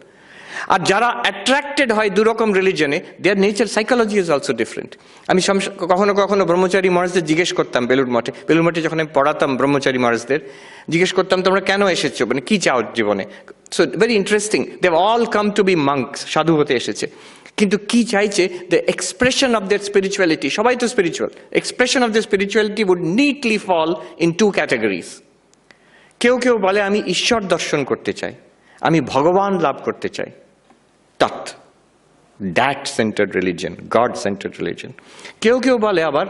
আর যারা অ্যাট্রাক্টেড হয় দুরকম রিলিজনে, their nature psychology is also different. আমি কখনো কখনো ব্রহ্মচারী মহারাজদের জিজ্ঞেস করতাম বেলুড় মঠে যখন আমি পড়াতাম ব্রহ্মচারী মহারাজদের, জিজ্ঞেস করতাম তোমরা কেন এসেছো, মানে কি চাও জীবনে? So very interesting, they have all come to be monks, সাধু হতে এসেছে। কিন্তু কি চাইছে? The expression of that spirituality, সবাই তো spiritual, expression of the spirituality would neatly fall in two categories. কেউ কেউ বলে আমি ঈশ্বর দর্শন করতে চাই, আমি ভগবান লাভ করতে চাই, তৎ, that centred religion, god centred religion. কেউ কেউ বলে আবার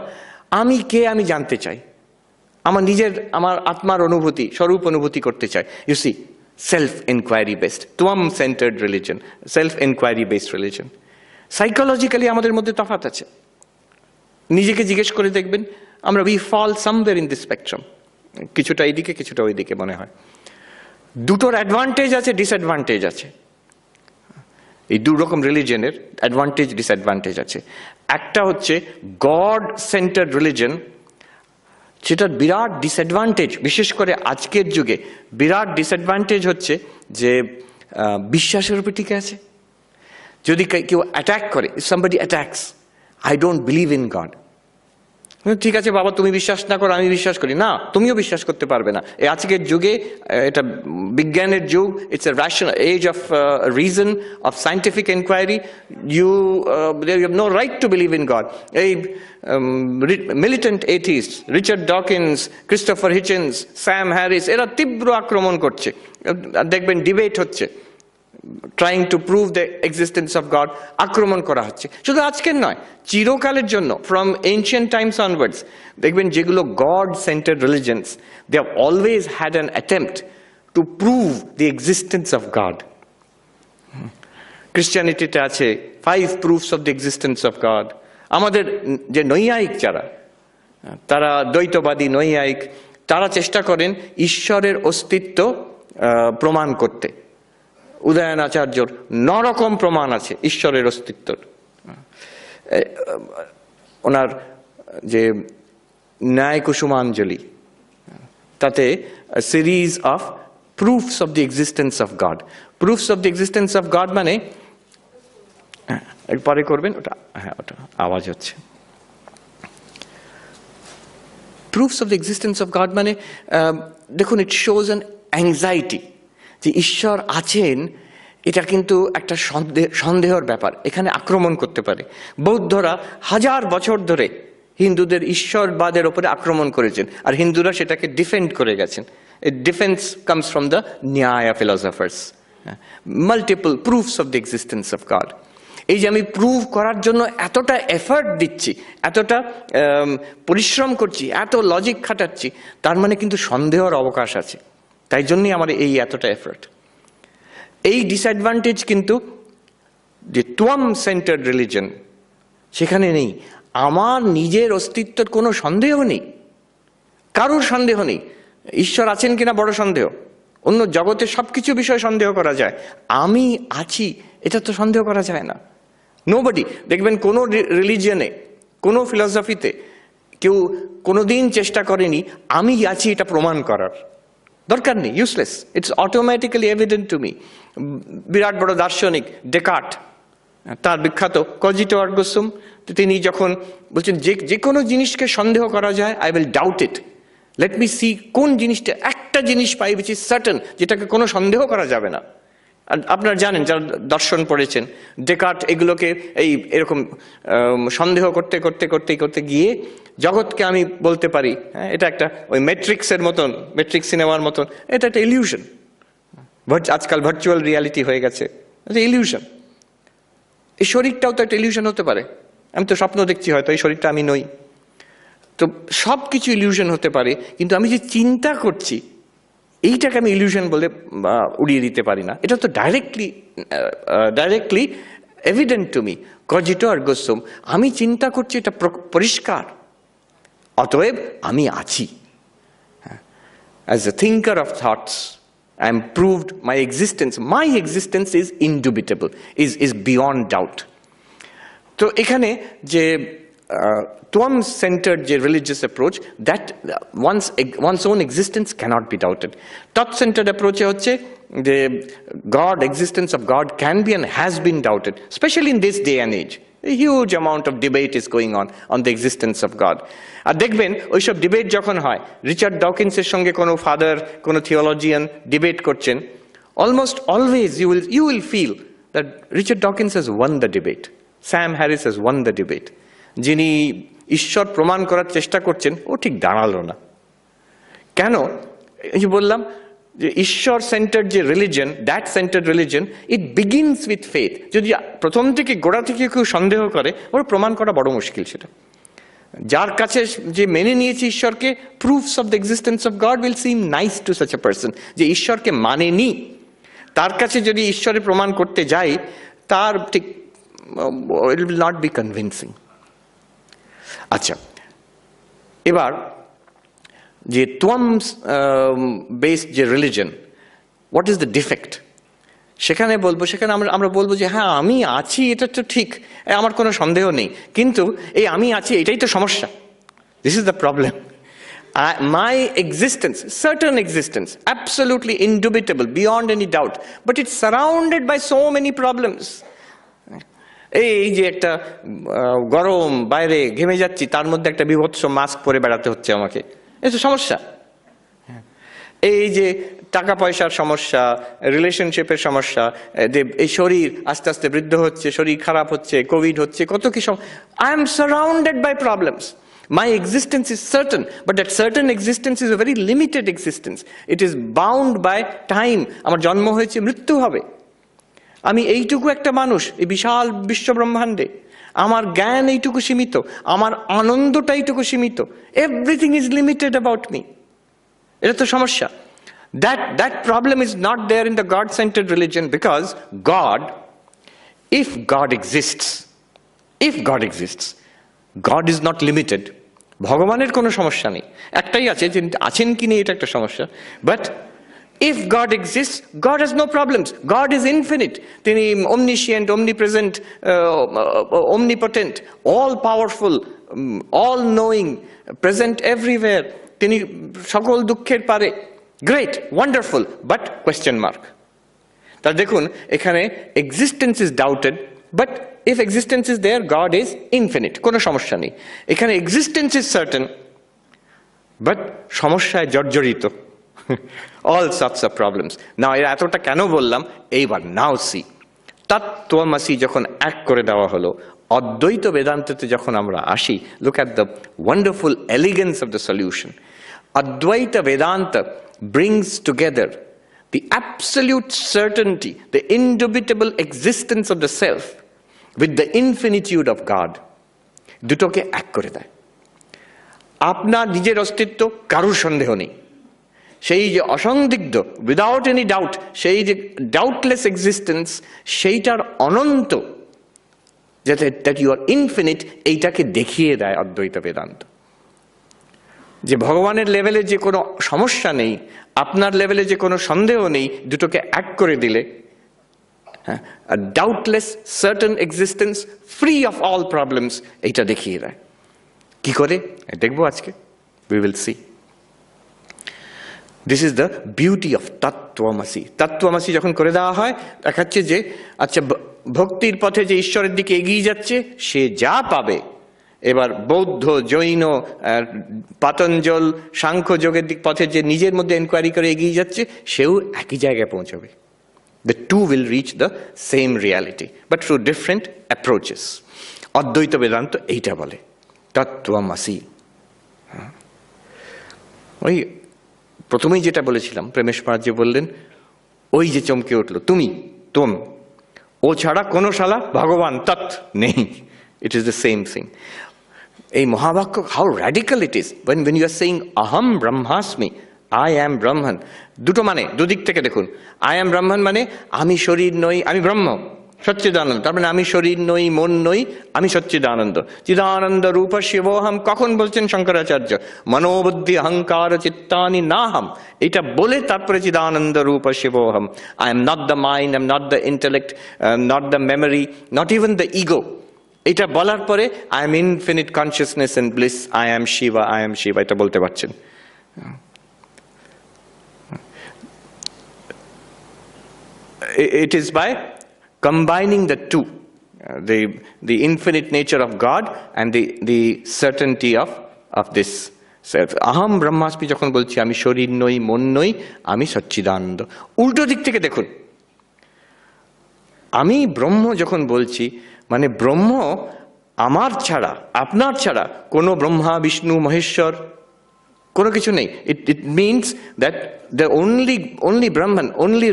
আমি কে আমি জানতে চাই, আমার আত্মার অনুভূতি, স্বরূপ অনুভূতি করতে চাই। You see, self enquiry based, ত্বম centred religion, self enquiry based religion. Psychologically আমাদের মধ্যে তফাৎ আছে। নিজেকে জিজ্ঞেস করে দেখবেন, আমরা we fall somewhere in this spectrum, কিছুটা এইদিকে কিছুটা ওইদিকে মনে হয়। দুটোর অ্যাডভান্টেজ আছে, ডিসঅ্যাডভান্টেজ আছে। এই দু রকম রিলিজনের অ্যাডভান্টেজ ডিসঅ্যাডভান্টেজ আছে। একটা হচ্ছে গড সেন্টার্ড রিলিজন, সেটার বিরাট ডিসঅ্যাডভান্টেজ, বিশেষ করে আজকের যুগে বিরাট ডিসঅ্যাডভান্টেজ হচ্ছে যে বিশ্বাসের উপর টিকে আছে। যদি কেউ অ্যাটাক করে, somebody attacks, I don't believe in God, ঠিক আছে বাবা তুমি বিশ্বাস না করো, আমি বিশ্বাস করি না, তুমিও বিশ্বাস করতে পারবে না। এই আজকের যুগে এটা বিজ্ঞানের যুগ, it's a rational age of reason, of scientific enquiry. You have no right to believe in God. এই militant atheist, Richard Dawkins, Christopher Hitchens, Sam Harris, এরা তীব্র আক্রমণ করছে। দেখবেন ডিবেট হচ্ছে, trying to prove the existence of God, আক্রমণ করা হচ্ছে। শুধু আজকের নয়, চিরকালের জন্য, ফ্রম এনশিয়েন্ট টাইমস অনওয়ার্ডস, দেখবেন যেগুলো God centred religions, they have always had an attempt to prove the existence of God. ক্রিশ্চিয়ানিটিতে আছে 5 proofs of the existence of God. আমাদের যে নৈয়ায়িক যারা, তারা দ্বৈতবাদী নৈয়ায়িক, তারা চেষ্টা করেন ঈশ্বরের অস্তিত্ব প্রমাণ করতে। উদয়ন আচার্যর 9 রকম প্রমাণ আছে ঈশ্বরের অস্তিত্বর। ওনার যে ন্যায় কুসুমাঞ্জলি, তাতে series of proofs of the existence of god. Proofs of the existence of god মানে, পরে করবেন ওটা, হ্যাঁ ওটা আওয়াজ হচ্ছে। Proofs of the existence of god মানে দেখুন, ইট শোজ অ্যান অ্যাংজাইটি, যে ঈশ্বর আছেন, এটা কিন্তু একটা সন্দেহের ব্যাপার। এখানে আক্রমণ করতে পারে। বৌদ্ধরা 1000 বছর ধরে হিন্দুদের ঈশ্বরবাদের ওপরে আক্রমণ করেছেন, আর হিন্দুরা সেটাকে ডিফেন্ড করে গেছেন। ডিফেন্স কামস ফ্রম দ্য ন্যায় philosophers, multiple proofs of the existence of god. এই যে আমি প্রুভ করার জন্য এতটা এফার্ট দিচ্ছি, এতটা পরিশ্রম করছি, এত লজিক খাটাচ্ছি, তার মানে কিন্তু সন্দেহের অবকাশ আছে। তাই জন্যই আমার এই এতটা এফার্ট। এই ডিসঅ্যাডভান্টেজ কিন্তু যে তোয়াম সেন্টার্ড রিলিজন সেখানে নেই। আমার নিজের অস্তিত্বের কোনো সন্দেহ নেই, কারোর সন্দেহ নেই। ঈশ্বর আছেন কিনা বড় সন্দেহ, অন্য জগতের সবকিছু বিষয়ে সন্দেহ করা যায়, আমি আছি এটা তো সন্দেহ করা যায় না। নোবডি, দেখবেন কোনো রিলিজিয়নে, কোনো ফিলসফিতে কেউ কোনোদিন চেষ্টা করেনি আমি আছি এটা প্রমাণ করার। দরকার নেই, useless, it's automatically evident to me. বিরাট বড় দার্শনিক ডেকার্ট, তার বিখ্যাত কজিটো আর্গো সুম, তিনি যখন বলছেন যে কোনো জিনিসকে সন্দেহ করা যায়, I will doubt it, let me see কোন জিনিসটা, একটা জিনিস পাই উইচ ইজ সার্টেন, যেটাকে কোনো সন্দেহ করা যাবে না। আর আপনারা জানেন যারা দর্শন পড়েছেন, ডেকার্ট এগুলোকে এরকম সন্দেহ করতে করতে করতে করতে গিয়ে জগৎকে আমি বলতে পারি, হ্যাঁ এটা একটা ওই ম্যাট্রিক্সের মতন, ম্যাট্রিক্স সিনেমার মতন, এটা একটা ইলিউশন। আজকাল ভার্চুয়াল রিয়ালিটি হয়ে গেছে, এটা ইলিউশন। এই শরীরটাও তো একটা ইলিউশন হতে পারে, আমি তো স্বপ্ন দেখছি, হয়তো এই শরীরটা আমি নই। তো সব কিছু ইলিউশন হতে পারে, কিন্তু আমি যে চিন্তা করছি এইটাকে আমি ইলিউশন বলে উড়িয়ে দিতে পারি না। এটা তো directly evident to me, cogito ergo sum, আমি চিন্তা করছি এটা পরিষ্কার, অতএব আমি আছি। As a thinker of thoughts I am proved my existence is indubitable, is beyond doubt. তো এখানে যে তোয়াম সেন্টার্ড যে religious approach, that one's own existence cannot be doubted. টথ সেন্টার্ড অ্যাপ্রোচে হচ্ছে যে existence of God can be and has been doubted, especially in this day and age. A huge amount of debate is going on the existence of God. আর দেখবেন ওইসব debate যখন হয়, Richard ডকিন্সের সঙ্গে কোনো ফাদার, কোনো থিওলজিয়ান ডিবেট করছেন, almost always you will feel that Richard Dawkins has won the debate, Sam Harris has won the debate. যিনি ঈশ্বর প্রমাণ করার চেষ্টা করছেন ও ঠিক দাঁড়ালো না। কেন? এই যে বললাম যে ঈশ্বর সেন্টার্ড যে religion, that centred religion, it begins with faith. যদি প্রথম থেকে গোড়া থেকে কেউ সন্দেহ করে, ওর প্রমাণ করা বড় মুশকিল। সেটা যার কাছে যে মেনে নিয়েছে ঈশ্বরকে, proofs of the existence of god will SIM nice to such a person. যে ঈশ্বরকে মানেনি, তার কাছে যদি ঈশ্বরের প্রমাণ করতে যাই, তার ঠিক it will not be convincing. আচ্ছা, এবার যে তোয়াম বেসড যে religion, what is the defect, সেখানে আমরা বলবো যে হ্যাঁ আমি আছি এটা তো ঠিক, আমার কোনো সন্দেহ নেই, কিন্তু এই আমি আছি এটাই তো সমস্যা। This is the problem. My existence, certain existence, absolutely indubitable, beyond any doubt, but it's surrounded by so many problems. এই যে একটা গরম, বাইরে ঘেমে যাচ্ছি, তার মধ্যে একটা বিভৎস মাস্ক পরে বেড়াতে হচ্ছে আমাকে, এই তো সমস্যা। এই যে টাকা পয়সার সমস্যা, রিলেশনশিপের সমস্যা, এই শরীর আস্তে আস্তে বৃদ্ধ হচ্ছে, শরীর খারাপ হচ্ছে, কোভিড হচ্ছে, কত কি I am surrounded by problems. My existence is certain, but that certain existence is a very limited existence. It is bound by time. আমার জন্ম হয়েছে, মৃত্যু হবে। আমি এইটুকু একটা মানুষ এই বিশাল বিশ্ব ব্রহ্মাণ্ডে, আমার জ্ঞান এইটুকু সীমিত, আমার আনন্দটা এইটুকু সীমিত। Everything is limited about me. এটা তো সমস্যা। That problem is not there in the God-centered religion, because if God exists, God is not limited. ভগবানের কোনো সমস্যা নেই, একটাই আছে, যে আছেন কি নেই এটা একটা সমস্যা। But if God exists, God has no problems. God is infinite. তিনি omniscient, omnipresent, omnipotent, all powerful, all knowing, present everywhere. তিনি সকল দুঃখের পারে। Great, wonderful, but question mark. তা দেখুন এখানে existence is doubted, but if existence is there, God is infinite, কোনো সমস্যা নেই। এখানে existence is certain, but সমস্যায় জর্জরিত। all sorts of problems. Now এতটা কেন বললাম, এইবার নাও সি তত্ত্বমসি যখন এক করে দেওয়া হলো, অদ্বৈত বেদান্ততে যখন আমরা আসি, look at the wonderful elegance of the solution. Advaita Vedanta brings together the absolute certainty, the indubitable existence of the self with the infinitude of God. দুটোকে এক করে দেয়। আপনার নিজের অস্তিত্ব কারুর সন্দেহ নেই, সেই যে অসন্দিগ্ধ, উইদাউট এনি ডাউট, সেই যে ডাউটলেস এক্সিস্টেন্স, সেইটার অনন্ত, যাতে দ্যাট ইউ আর ইনফিনিট, এইটাকে দেখিয়ে দেয় অদ্বৈত বেদান্ত। যে ভগবানের লেভেলে যে কোনো সমস্যা নেই, আপনার লেভেলে যে কোনো সন্দেহ নেই, দুটোকে এক করে দিলে doubtless certain existence free of all problems, এইটা দেখিয়ে দেয়। কি করে দেখবো আজকে, we will see. This is the beauty of তত্ত্বমসি। তত্ত্বমসি যখন করে দেওয়া হয়, দেখাচ্ছে যে আচ্ছা, ভক্তির পথে যে ঈশ্বরের দিকে এগিয়ে যাচ্ছে, সে যা পাবে, এবার বৌদ্ধ, জৈন, পাতঞ্জল, সাংখ্য যোগের দিক পথে যে নিজের মধ্যে এনকোয়ারি করে এগিয়ে যাচ্ছে, সেও একই জায়গায় পৌঁছবে। The two will reach the same reality, but through different approaches. অদ্বৈত বেদান্ত এইটা বলে, তত্ত্বমসি। ওই প্রথমেই যেটা বলেছিলাম, প্রেমেশ মহারাজ যে বললেন, ওই যে চমকে উঠলো, তুমি, তোম, ও ছাড়া কোনো শালা ভগবান তৎ নেই। It is the same thing. এই মহাবাক্য, how radical it is when you are saying aham brahmasmi, I am Brahman. দুটো মানে, দুদিক থেকে দেখুন। I am Brahman মানে আমি শরীর নই, আমি ব্রহ্ম, সচ্চিদানন্দ। তার মানে আমি শরীর নই, মন নই, আমি সচ্চিদানন্দ। চিদানন্দ রূপ শিবোহম কখন বলছেন শঙ্করাচার্য? মনোবুদ্ধি অহংকার চিত্তানি নাহম, এটা বলে তারপরে চিদানন্দ রূপ শিবোহম। I am not the mind, I am not the intellect, not the memory, not even the ego. এটা বলার পরে I am infinite consciousness and bliss, I am Shiva, I am Shiva, এটা বলতে পারছেন। It is by combining the two, the infinite nature of God and the certainty of this self. Aham brahmasmi যখন বলছি, আমি শরীর নই, মন নই, আমি সচ্চিদানন্দ। উল্টো দিক থেকে দেখুন, আমি ব্রহ্ম যখন বলছি, মানে ব্রহ্ম আমার ছাড়া, আপনার ছাড়া কোনো ব্রহ্মা, বিষ্ণু, মহেশ্বর কোনো কিছু নেই। It means that the only Brahman, only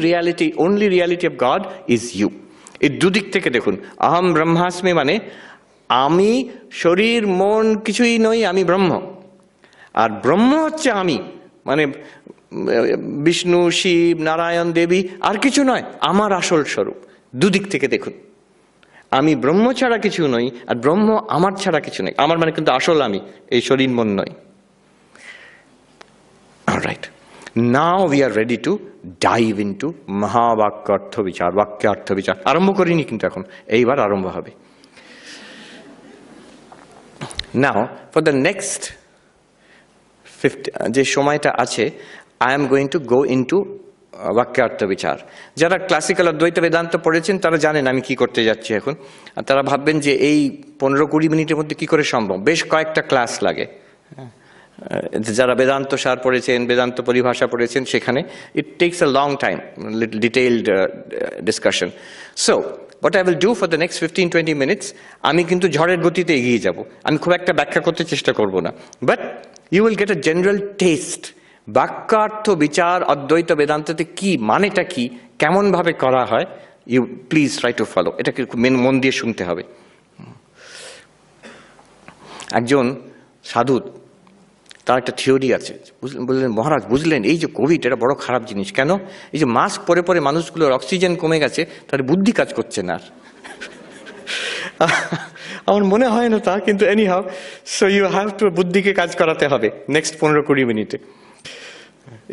reality of God is you. এই দুদিক থেকে দেখুন, আহম ব্রহ্মাস্মি মানে আমি শরীর মন কিছুই নই, আমি ব্রহ্ম। আর ব্রহ্ম হচ্ছে আমি, মানে বিষ্ণু, শিব, নারায়ণ, দেবী আর কিছু নয়, আমার আসল স্বরূপ। দুদিক থেকে দেখুন, আমি ব্রহ্ম ছাড়া কিছু নই, আর ব্রহ্ম আমার ছাড়া কিছু নেই। আমার মানে কিন্তু আসল আমি, এই শরীর মন নয়। Alright, now we are ready to dive into মহাবাক্যার্থ বিচার, বাক্যার্থ বিচার। আরম্ভ করিনি কিন্তু এখন, এইবার আরম্ভ হবে। Now for the next 50 যে সময়টা আছে, I am going to go into বাক্যার্থ বিচার। যারা ক্লাসিক্যাল অদ্বৈত বেদান্ত পড়েছেন তারা জানেন আমি কি করতে যাচ্ছি এখন। আর তারা ভাববেন যে এই 15-20 মিনিটের মধ্যে কি করে সম্ভব, বেশ কয়েকটা ক্লাস লাগে। যারা বেদান্ত সার পড়েছেন, বেদান্ত পরিভাষা পড়েছেন, সেখানে ইট tax a long time, detailed discussion. So what I will do for the next 15-20 minutes, আমি কিন্তু ঝড়ের গতিতে এগিয়ে যাব। আমি খুব একটা ব্যাখ্যা করতে চেষ্টা করব না, but you will get a general taste. বাক্যার্থ বিচার অদ্বৈত বেদান্ততে কি, মানেটা কি, কেমন ভাবে করা হয়, you please try to follow. এটাকে মন দিয়ে শুনতে হবে। একজন সাধু, তার একটা থিওরি আছে, বললেন মহারাজ বুঝলেন, এই যে কোভিড, এটা বড় খারাপ জিনিস। কেন? এই যে মাস্ক পরে পরে মানুষগুলোর অক্সিজেন কমে গেছে, তার বুদ্ধি কাজ করছে না আর। আমার মনে হয় না তা, কিন্তু anyhow, so you have to, বুদ্ধিকে কাজ করাতে হবে নেক্সট 15-20 মিনিটে।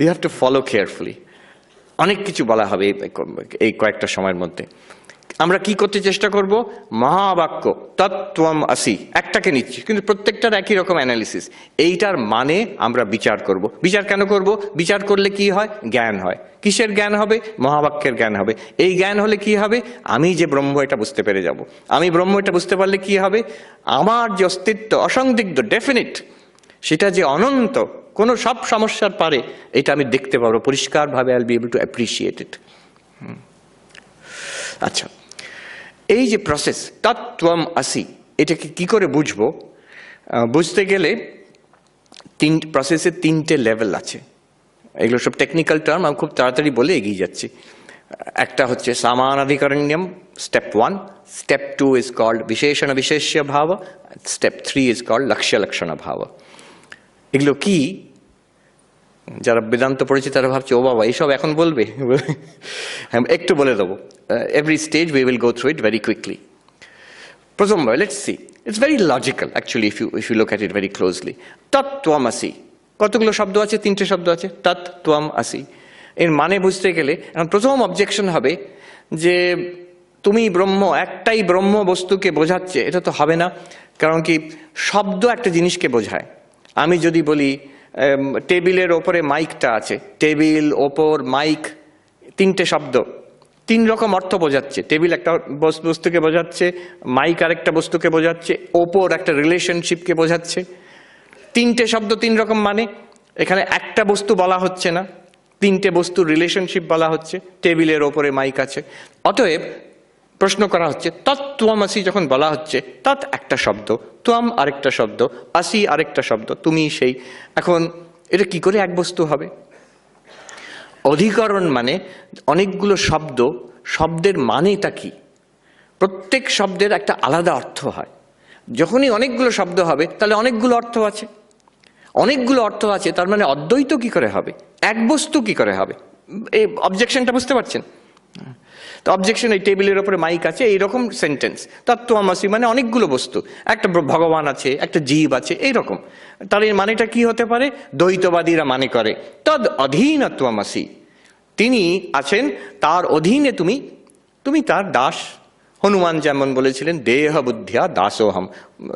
You have to follow carefully. অনেক কিছু বলা হবে এই কয়েকটা সময়ের মধ্যে। আমরা কি করতে চেষ্টা করব? মহাবাক্য তত্ত্বমসি একটাকে নিচ্ছি, কিন্তু প্রত্যেকটার একই রকম অ্যানালিসিস। এইটার মানে আমরা বিচার করব। বিচার কেন করব? বিচার করলে কি হয়? জ্ঞান হয়। কিসের জ্ঞান হবে? মহাবাক্যের জ্ঞান হবে। এই জ্ঞান হলে কি হবে? আমি যে ব্রহ্ম, এটা বুঝতে পেরে যাব। আমি ব্রহ্ম, এটা বুঝতে পারলে কি হবে? আমার যে অস্তিত্ব অসন্দিগ্ধ, ডেফিনিট, সেটা যে অনন্ত, কোনো সব সমস্যার পারে এটা আমি দেখতে পারবো পরিষ্কারভাবে, I will be able two appreciate it. আচ্ছা, এই যে প্রসেস তত্ত্বম আসি, এটাকে কি করে বুঝবো? বুঝতে গেলে প্রসেসের তিনটে লেভেল আছে। এগুলো সব টেকনিক্যাল টার্ম, আমি খুব তাড়াতাড়ি বলে এগিয়ে যাচ্ছি। একটা হচ্ছে সামানাধিকরণ্যম, স্টেপ 1। স্টেপ 2 ইজ কল্ড বিশেষণ বিশেষ্য ভাব। স্টেপ 3 ইজ কল্ড লক্ষ্য লক্ষণ ভাব। এগুলো কি? যারা বেদান্ত পড়েছে তারা ভাবছে ও বাবা এইসব এখন বলবে। একটু বলে দেবো। Every stage we will go through it very quickly. প্রথমবার let's see, it's very logical actually if you look at it very closely. তত্ত্বমসি, কতগুলো শব্দ আছে? 3টে শব্দ আছে, তত্ত্বমসি। এর মানে বুঝতে গেলে এখন প্রথম অবজেকশন হবে যে তুমি ব্রহ্ম, একটাই ব্রহ্ম বস্তুকে বোঝাচ্ছে, এটা তো হবে না। কারণ কি, শব্দ একটা জিনিসকে বোঝায়। আমি যদি বলি টেবিলের ওপরে মাইকটা আছে, টেবিল, ওপর, মাইক, 3টে শব্দ, 3 রকম অর্থ বোঝাচ্ছে। টেবিল একটা বস্তুকে বোঝাচ্ছে, মাইক আরেকটা বস্তুকে বোঝাচ্ছে, ওপর একটা রিলেশনশিপকে বোঝাচ্ছে। 3টে শব্দ 3 রকম মানে। এখানে একটা বস্তু বলা হচ্ছে না, 3টে বস্তুর রিলেশনশিপ বলা হচ্ছে। টেবিলের ওপরে মাইক আছে। অতএব প্রশ্ন করা হচ্ছে তত্ত্বমসি যখন বলা হচ্ছে, তৎ একটা শব্দ, ত্বম আরেকটা শব্দ, আসি আরেকটা শব্দ, তুমি সেই। এখন এটা কি করে এক বস্তু হবে? অধিকরণ মানে অনেকগুলো শব্দ, শব্দের মানেটা কি? প্রত্যেক শব্দের একটা আলাদা অর্থ হয়। যখনই অনেকগুলো শব্দ হবে তাহলে অনেকগুলো অর্থ আছে। অনেকগুলো অর্থ আছে, তার মানে অদ্বৈত কি করে হবে? এক বস্তু কি করে হবে? এই অবজেকশনটা বুঝতে পারছেন? তো অবজেকশন, এই টেবিলের ওপরে মাইক আছে, এইরকম সেন্টেন্স। তত্ত্বমসি মানে অনেকগুলো বস্তু, একটা ভগবান আছে, একটা জীব আছে, এইরকম। তার এর মানেটা কি হতে পারে? দ্বৈতবাদীরা মানে করে তদ অধীনত্বমসি, তিনি আছেন, তার অধীনে তুমি, তুমি তার দাস। হনুমান যেমন বলেছিলেন দেহ বুদ্ধিয়া দাসোহম।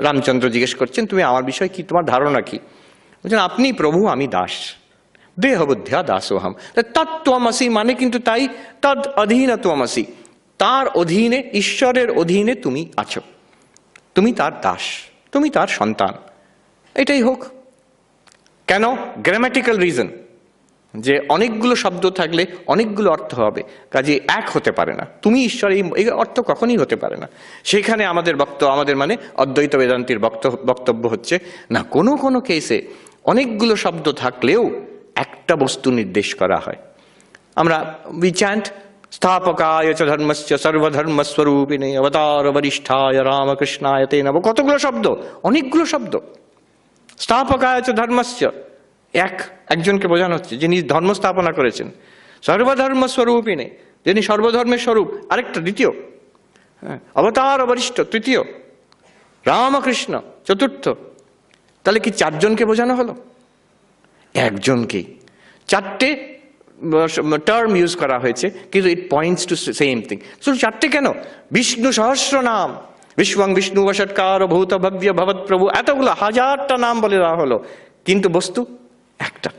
রামচন্দ্র জিজ্ঞেস করছেন তুমি আমার বিষয়ে কি, তোমার ধারণা কি? বলছেন আপনি প্রভু, আমি দাস। দেহ বুদ্ধিয়া দাসোহম। তত্ত্বমসি মানে কিন্তু তাই, তদ অধীনত্বমসি, তার অধীনে, ঈশ্বরের অধীনে তুমি আছো, তুমি তার দাস, তুমি তার সন্তান। এটাই হোক। কেন? গ্রামাটিক্যাল রিজন, যে অনেকগুলো শব্দ থাকলে অনেকগুলো অর্থ হবে, কাজে এক হতে পারে না। তুমি ঈশ্বর, এই অর্থ কখনই হতে পারে না। সেখানে আমাদের আমাদের মানে অদ্বৈত বেদান্তির বক্তব্য হচ্ছে না, কোনো কোনো কেসে অনেকগুলো শব্দ থাকলেও একটা বস্তু নির্দেশ করা হয়। আমরা উই চ্যান্ট স্থাপকায় চ ধর্মস্য সর্বধর্মস্বরূপিণে অবতার বরিষ্ঠায় রামকৃষ্ণায় তে নমঃ। কতগুলো শব্দ, অনেকগুলো শব্দ। স্থাপকায় চ ধর্মস্য, একজনকে বোঝানো হচ্ছে যিনি ধর্ম স্থাপনা করেছেন। সর্বধর্মস্বরূপিণে, যিনি সর্বধর্মের স্বরূপ, আরেকটা দ্বিতীয়। অবতার বরিষ্ঠ তৃতীয়, রামকৃষ্ণ চতুর্থ। তাহলে কি 4 জনকে বোঝানো হলো? একজনকেই। 4টে টার্ম ইউজ করা হয়েছে, কিন্তু ইট পয়েন্টস টু সেম থিং। শুধু 4টে কেন? বিষ্ণু সহস্র নাম, বিশ্বং বিষ্ণু বষৎকার ভূত ভব্য ভবৎ প্রভু, এতগুলো 1000টা নাম বলে দেওয়া হলো, কিন্তু বস্তু একটা।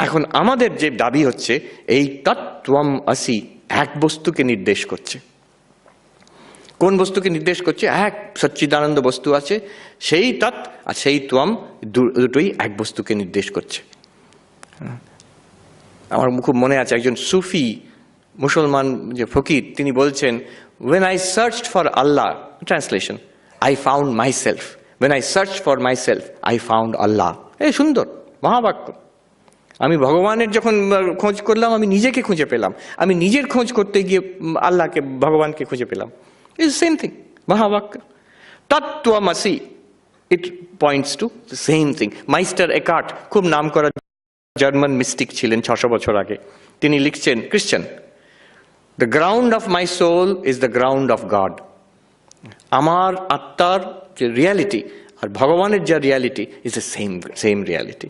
এখন আমাদের যে দাবি হচ্ছে এই তত্ত্বম আসি এক বস্তুকে নির্দেশ করছে। কোন বস্তুকে নির্দেশ করছে? এক সচ্চিদানন্দ বস্তু আছে, সেই তৎ আর সেই ত্বম, দুটোই এক বস্তুকে নির্দেশ করছে। আমার খুব মনে আছে একজন সুফি মুসলমান যে ফকির, তিনি বলছেন when I searched for Allah, translation, I found myself. When I searched for myself, I found Allah. এই সুন্দর মহাবাক্য। আমি ভগবানের যখন খোঁজ করলাম, আমি নিজেকে খুঁজে পেলাম। আমি নিজের খোঁজ করতে গিয়ে আল্লাহকে, ভগবানকে খুঁজে পেলাম। ইটস সেম থিং, মহাবাক্য। তত্ত্বমসি, it points to the same thing. Meister Eckhart, খুব নাম করা জার্মান মিস্টিক ছিলেন 600 বছর আগে। তিনি লিখছেন, Christian, the ground of my soul is the ground of God. আমার আত্মার যে রিয়ালিটি আর ভগবানের যা reality is the same reality.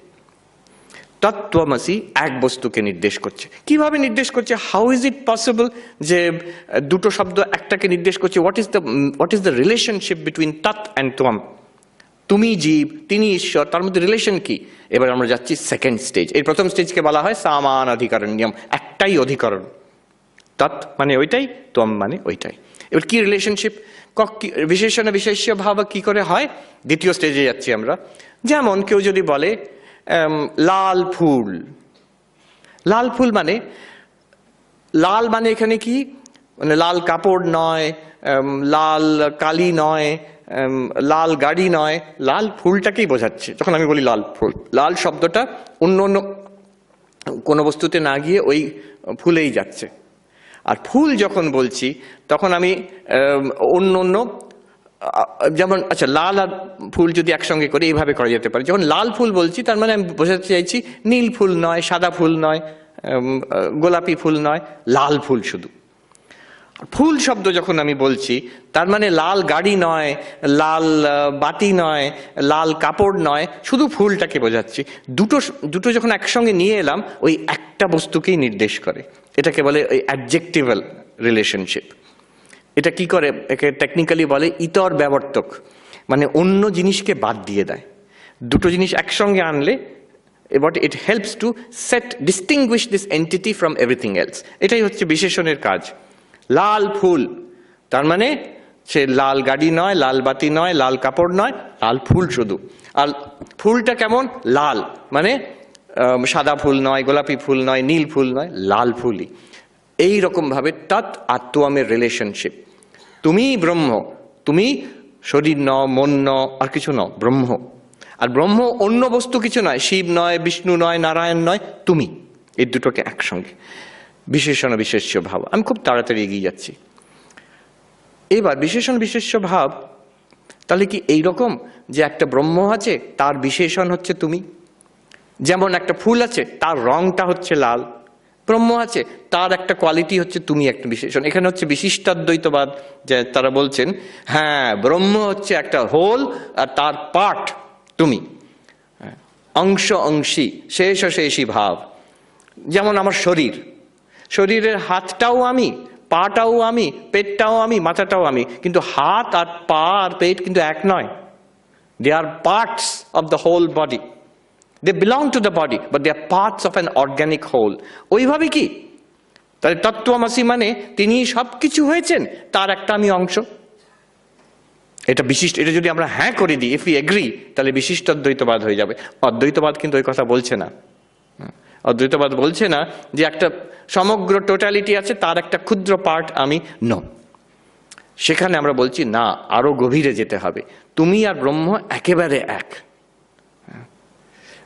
তত্ত্বমসি এক বস্তুকে নির্দেশ করছে। কিভাবে নির্দেশ করছে? হাউ ইজ ইট পসিবল যে দুটো শব্দ একটাকে নির্দেশ করছে? What is the relationship between তৎ অ্যান্ড ত্বম? তুমি জীব, তিনি ঈশ্বর, তার মধ্যে রিলেশন কি? এবার আমরা যাচ্ছি সেকেন্ড স্টেজ। এই প্রথম স্টেজকে বলা হয় সামান অধিকরণ্যম, একটাই অধিকরণ। তৎ মানে ওইটাই, ত্বম মানে ওইটাই। এবার কি রিলেশনশিপ, বিশেষণ বিশেষ্য ভাব কি করে হয়? দ্বিতীয় স্টেজে যাচ্ছি আমরা। যেমন কেউ যদি বলে লাল ফুল। লাল ফুল মানে, লাল মানে এখানে কি, মানে লাল কাপড় নয়, লাল কালি নয়, লাল গাড়ি নয়, লাল ফুলটাকেই বোঝাচ্ছে। যখন আমি বলি লাল ফুল, লাল শব্দটা অন্য অন্য কোনো বস্তুতে না গিয়ে ওই ফুলেই যাচ্ছে। আর ফুল যখন বলছি তখন আমি অন্য অন্য, যেমন আচ্ছা লাল আর ফুল যদি একসঙ্গে করি এইভাবে করা যেতে পারে। যখন লাল ফুল বলছি তার মানে আমি বোঝাতে চাইছি নীল ফুল নয়, সাদা ফুল নয়, গোলাপি ফুল নয়, লাল ফুল শুধু। ফুল শব্দ যখন আমি বলছি তার মানে লাল গাড়ি নয়, লাল বাতি নয়, লাল কাপড় নয়, শুধু ফুলটাকে বোঝাচ্ছি। দুটো দুটো যখন একসঙ্গে নিয়ে এলাম ওই একটা বস্তুকেই নির্দেশ করে। এটাকে বলে ওই অ্যাডজেক্টিভাল রিলেশনশিপ। এটা কি করে, একে টেকনিক্যালি বলে ইতর ব্যবর্তক, মানে অন্য জিনিসকে বাদ দিয়ে দেয়। দুটো জিনিস একসঙ্গে আনলে it helps to distinguish this entity from everything else. এটাই হচ্ছে বিশেষণের কাজ। লাল ফুল তার মানে সে লাল গাড়ি নয়, লাল বাতি নয়, লাল কাপড় নয়, লাল ফুল শুধু। আর ফুলটা কেমন, লাল মানে সাদা ফুল নয়, গোলাপি ফুল নয়, নীল ফুল নয়, লাল ফুলই। এই রকম ভাবে তৎ আত্মামের রিলেশনশিপ। তুমি ব্রহ্ম, তুমি শরীর ন, মন ন, আর কিছু ন, ব্রহ্ম। আর ব্রহ্ম অন্য বস্তু কিছু নয়, শিব নয়, বিষ্ণু নয়, নারায়ণ নয়, তুমি। এই দুটোকে একসঙ্গে বিশেষণ বিশেষ্য ভাব। আমি খুব তাড়াতাড়ি এগিয়ে যাচ্ছি। এবার বিশেষণ বিশেষ্য ভাব তাহলে কি এইরকম যে একটা ব্রহ্ম আছে তার বিশেষণ হচ্ছে তুমি, যেমন একটা ফুল আছে তার রংটা হচ্ছে লাল, ব্রহ্ম আছে তার একটা কোয়ালিটি হচ্ছে তুমি, একটা বিশেষণ। এখানে হচ্ছে বিশিষ্টাদ্বৈতবাদ, যে তারা বলছেন হ্যাঁ ব্রহ্ম হচ্ছে একটা হোল আর তার পার্ট তুমি, অংশ অংশী, শেষ শেষী ভাব। যেমন আমার শরীর, শরীরের হাতটাও আমি, পাটাও আমি, পেটটাও আমি, মাথাটাও আমি, কিন্তু হাত আর পা আর পেট কিন্তু এক নয়। They are parts of the whole body. They belong to the body, but they are parts of an organic whole. ওইভাবে কি তাহলে তত্ত্বমসি মানে তিনি সবকিছু হয়েছেন, তার একটা আমি অংশ। এটা বিশিষ্ট, এটা যদি আমরা হ্যাঁ করে দিই, ইফ ইউ এগ্রি, তাহলে বিশিষ্ট অদ্বৈতবাদ হয়ে যাবে। অদ্বৈতবাদ কিন্তু ওই কথা বলছে না। অদ্বৈতবাদ বলছে না যে একটা সমগ্র টোটালিটি আছে, তার একটা ক্ষুদ্র পার্ট আমি ন। সেখানে আমরা বলছি না, আরো গভীরে যেতে হবে। তুমি আর ব্রহ্ম একেবারে এক।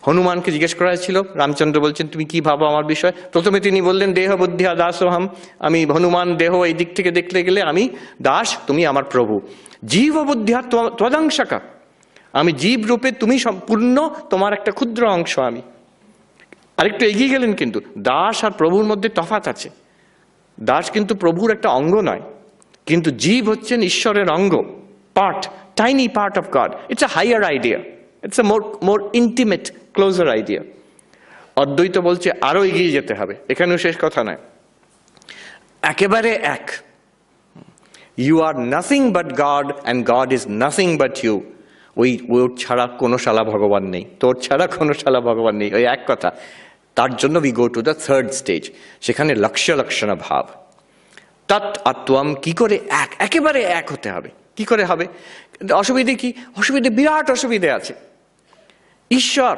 হনুমানকে জিজ্ঞেস করা হয়েছিল, রামচন্দ্র বলছেন তুমি কি ভাবো আমার বিষয়। প্রথমে তিনি বললেন দেহ বুদ্ধিয়া দাসোহম, আমি হনুমান দেহ এই দিক থেকে দেখতে গেলে আমি দাস, তুমি আমার প্রভু। জীব বুদ্ধিয়া ত্বদংশকা, আমি জীব রূপে তুমি সম্পূর্ণ, তোমার একটা ক্ষুদ্র অংশ আমি। আরেকটু এগিয়ে গেলেন, কিন্তু দাস আর প্রভুর মধ্যে তফাৎ আছে। দাস কিন্তু প্রভুর একটা অঙ্গ নয়, কিন্তু জীব হচ্ছেন ঈশ্বরের অঙ্গ, part, tiny part of God. It's a higher idea, it's a more intimate, closer idea. অদ্বৈত বলছে আরো এগিয়ে যেতে হবে, এখানেও শেষ কথা নয়, একেবারে এক। You are nothing but God and God is nothing but you. ওর ছাড়া কোনো শালা ভগবান নেই, তোর ছাড়া কোনো শালা ভগবান নেই, ওই এক কথা। তার জন্য we go to the third stage, সেখানে লক্ষ্য লক্ষণ ভাব। তৎ আত্মম, কি করে এক, একেবারে এক হতে হবে। কি করে হবে? অসুবিধে কি? অসুবিধে, বিরাট অসুবিধে আছে। ঈশ্বর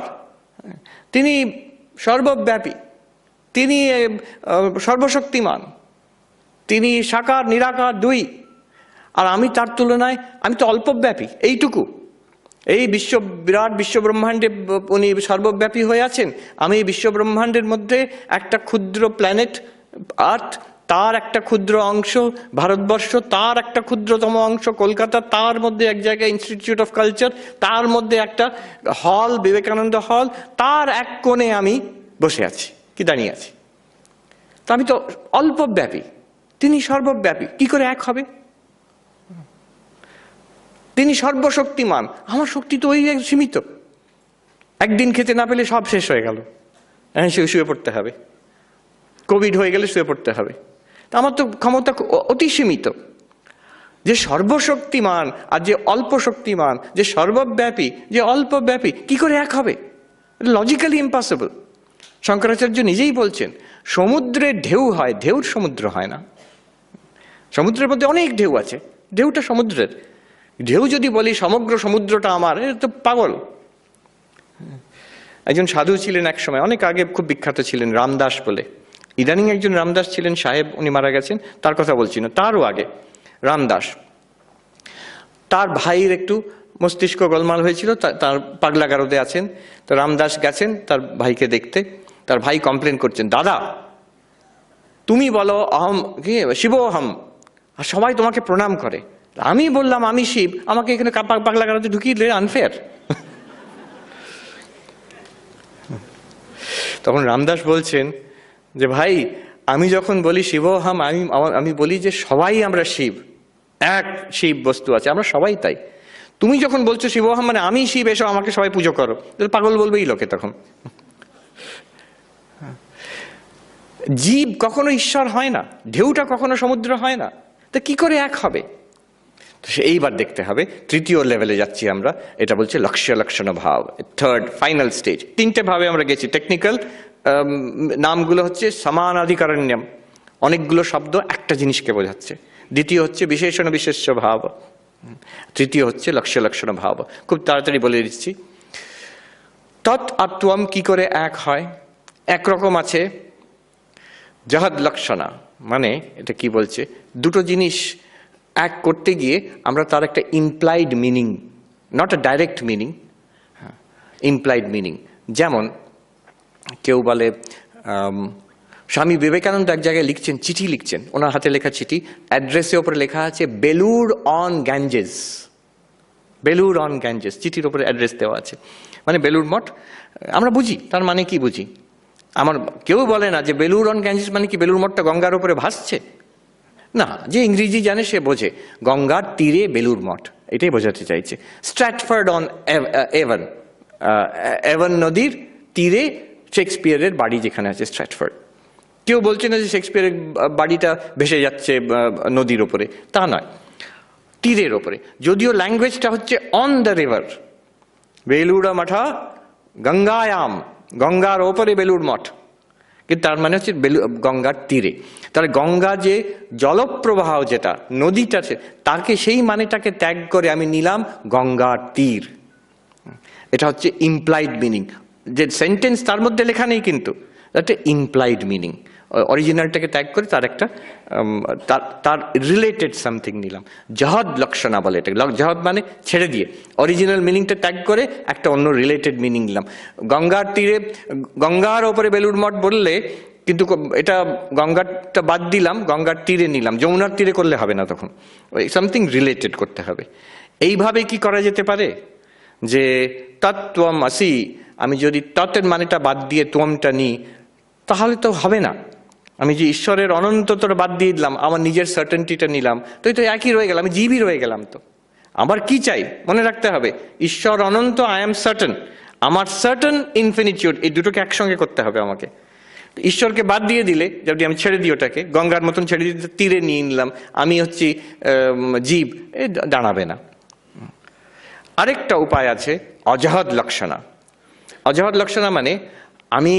তিনি সর্বব্যাপী, তিনি সর্বশক্তিমান, তিনি সাকার নিরাকার দুই। আর আমি তার তুলনায়, আমি তো অল্পব্যাপী, এইটুকু। এই বিরাট বিশ্ব ব্রহ্মাণ্ডে উনি সর্বব্যাপী হয়ে আছেন, আমি এই বিশ্ব ব্রহ্মাণ্ডের মধ্যে একটা ক্ষুদ্র প্ল্যানেট আর্থ, তার একটা ক্ষুদ্র অংশ ভারতবর্ষ, তার একটা ক্ষুদ্রতম অংশ কলকাতা, তার মধ্যে এক জায়গায় ইনস্টিটিউট অফ কালচার, তার মধ্যে একটা হল বিবেকানন্দ হল, তার এক কোণে আমি বসে আছি, কি দাঁড়িয়ে আছি। তা আমি তো অল্পব্যাপী, তিনি সর্বব্যাপী, কি করে এক হবে? তিনি সর্বশক্তিমান, আমার শক্তি তো ওই সীমিত। একদিন খেতে না পেলে সব শেষ হয়ে গেল, শুয়ে পড়তে হবে, কোভিড হয়ে গেলে শুয়ে পড়তে হবে। তা আমার তো ক্ষমতা অতি সীমিত। যে সর্বশক্তিমান আর যে অল্প শক্তিমান, যে সর্বব্যাপী যে অল্পব্যাপী, কি করে এক হবে? Logically impossible. শঙ্করাচার্য নিজেই বলছেন সমুদ্রের ঢেউ হয়, ঢেউর সমুদ্র হয় না। সমুদ্রের মধ্যে অনেক ঢেউ আছে, ঢেউটা সমুদ্রের। ঢেউ যদি বলি সমগ্র সমুদ্রটা আমার, এটা তো পাগল। একজন সাধু ছিলেন এক সময়, অনেক আগে, খুব বিখ্যাত ছিলেন, রামদাস বলে। ইদানিং একজন রামদাস ছিলেন সাহেব, উনি মারা গেছেন, তার কথা বলছি না, তারও আগে রামদাস। তার ভাইয়ের একটু মস্তিষ্ক গোলমাল হয়েছিল, তার পাগলাগারদে আছেন। তো রামদাস গেছেন তার ভাইকে দেখতে। তার ভাই কমপ্লেন করছেন, দাদা তুমি বলো অহম কি শিব অহম, আর সবাই তোমাকে প্রণাম করে, আমি বললাম আমি শিব, আমাকে এখানে পাগলাগারদে ঢুকিয়ে দিলে, আনফেয়ার। তখন রামদাস বলছেন যে ভাই, আমি যখন বলি শিবহম, আমি বলি যে সবাই আমরা শিব, এক শিব বস্তু আছে, আমরা সবাই তাই। তুমি যখন বলছো শিবহম মানে আমি শিব, এসো আমাকে সবাই পুজো করো, পাগল বলবেই লোকে তখন। জীব কখনো ঈশ্বর হয় না, ঢেউটা কখনো সমুদ্র হয় না, তা কি করে এক হবে? তো এইবার দেখতে হবে, তৃতীয় লেভেলে যাচ্ছি আমরা, এটা বলছে লক্ষ্য লক্ষণ ভাব, থার্ড ফাইনাল স্টেজ। তিনটে ভাবে আমরা গেছি। টেকনিক্যাল নামগুলো হচ্ছে সমানাধিকরণ্যম, অনেকগুলো শব্দ একটা জিনিসকে বোঝাচ্ছে। দ্বিতীয় হচ্ছে বিশেষণ বিশেষ্য ভাব, তৃতীয় হচ্ছে লক্ষ্য লক্ষণ ভাব। খুব তাড়াতাড়ি বলে দিচ্ছি। তৎ আর ত্বম কি করে এক হয়? একরকম আছে জহদ লক্ষণা, মানে এটা কি বলছে, দুটো জিনিস এক করতে গিয়ে আমরা তার একটা implied meaning, not a direct meaning, implied meaning. যেমন কেউ বলে, স্বামী বিবেকানন্দ এক জায়গায় লিখছেন, চিঠি লিখছেন, ওনার হাতে লেখা চিঠি, অ্যাড্রেসের ওপরে লেখা আছে Belur on Ganges, Belur on Ganges, চিঠির ওপরে অ্যাড্রেস দেওয়া আছে, মানে বেলুর মঠ। আমরা বুঝি তার মানে কি বুঝি, আমার কেউ বলে না যে বেলুর অন গ্যাঞ্জেস মানে কি বেলুর মঠটা গঙ্গার উপরে ভাসছে, না, যে ইংরেজি জানে সে বোঝে গঙ্গার তীরে বেলুর মঠ, এটাই বোঝাতে চাইছে। স্ট্র্যাটফোর্ড অন এভন, এভন নদীর তীরে শেক্সপিয়ারের বাড়ি যেখানে আছে স্ট্র্যাটফোর্ড। কেউ বলছে না যে শেক্সপিয়ারের বাড়িটা ভেসে যাচ্ছে নদীর ওপরে, তা নয়, তীরের ওপরে। যদিও ল্যাঙ্গুয়েজটা হচ্ছে অন দ্য রিভার, বেলুড়া মঠা গঙ্গায়াম, গঙ্গার ওপরে বেলুর মঠ, কিন্তু তার মানে হচ্ছে গঙ্গার তীরে। তাহলে গঙ্গা যে জলপ্রবাহ, যেটা নদীটা, তাকে সেই মানেটাকে ত্যাগ করে আমি নিলাম গঙ্গার তীর। এটা হচ্ছে ইমপ্লাইড মিনিং, যে সেন্টেন্স তার মধ্যে লেখা নেই, কিন্তু একটা ইমপ্লাইড মিনিং। অরিজিনালটাকে ত্যাগ করে তার একটা তার রিলেটেড সামথিং নিলাম, জহদ লক্ষণা বলে এটা। জহদ মানে ছেড়ে দিয়ে, অরিজিনাল মিনিংটা ত্যাগ করে একটা অন্য রিলেটেড মিনিং নিলাম। গঙ্গার তীরে, গঙ্গার ওপরে বেলুর মঠ বললে, কিন্তু এটা গঙ্গারটা বাদ দিলাম, গঙ্গার তীরে নিলাম, যমুনার তীরে করলে হবে না, তখন সামথিং রিলেটেড করতে হবে। এইভাবে কি করা যেতে পারে যে তত্ত্বম আসি, আমি যদি তত্ত্বের মানেটা বাদ দিয়ে ত্বমটা নিই, তাহলে তো হবে না। আমি যে ঈশ্বরের অনন্তটা বাদ দিয়ে দিলাম, আমার নিজের সার্টেনটিটা নিলাম, তো এই তো একই রয়ে গেলাম, আমি জীবই রয়ে গেলাম। তো আমার কি চাই মনে রাখতে হবে, ঈশ্বর অনন্ত, আই এম সার্টেন, আমার সার্টেন ইনফিনিটিউড, এই দুটোকে একসঙ্গে করতে হবে আমাকে। ঈশ্বরকে বাদ দিয়ে দিলে, যদি আমি ছেড়ে দিই ওটাকে, গঙ্গার মতন ছেড়ে দিতে তীরে নিয়ে নিলাম, আমি হচ্ছি জীব, এ দাঁড়াবে না। আরেকটা উপায় আছে অজহদ লক্ষণা। অজহদ লক্ষণা মানে আমি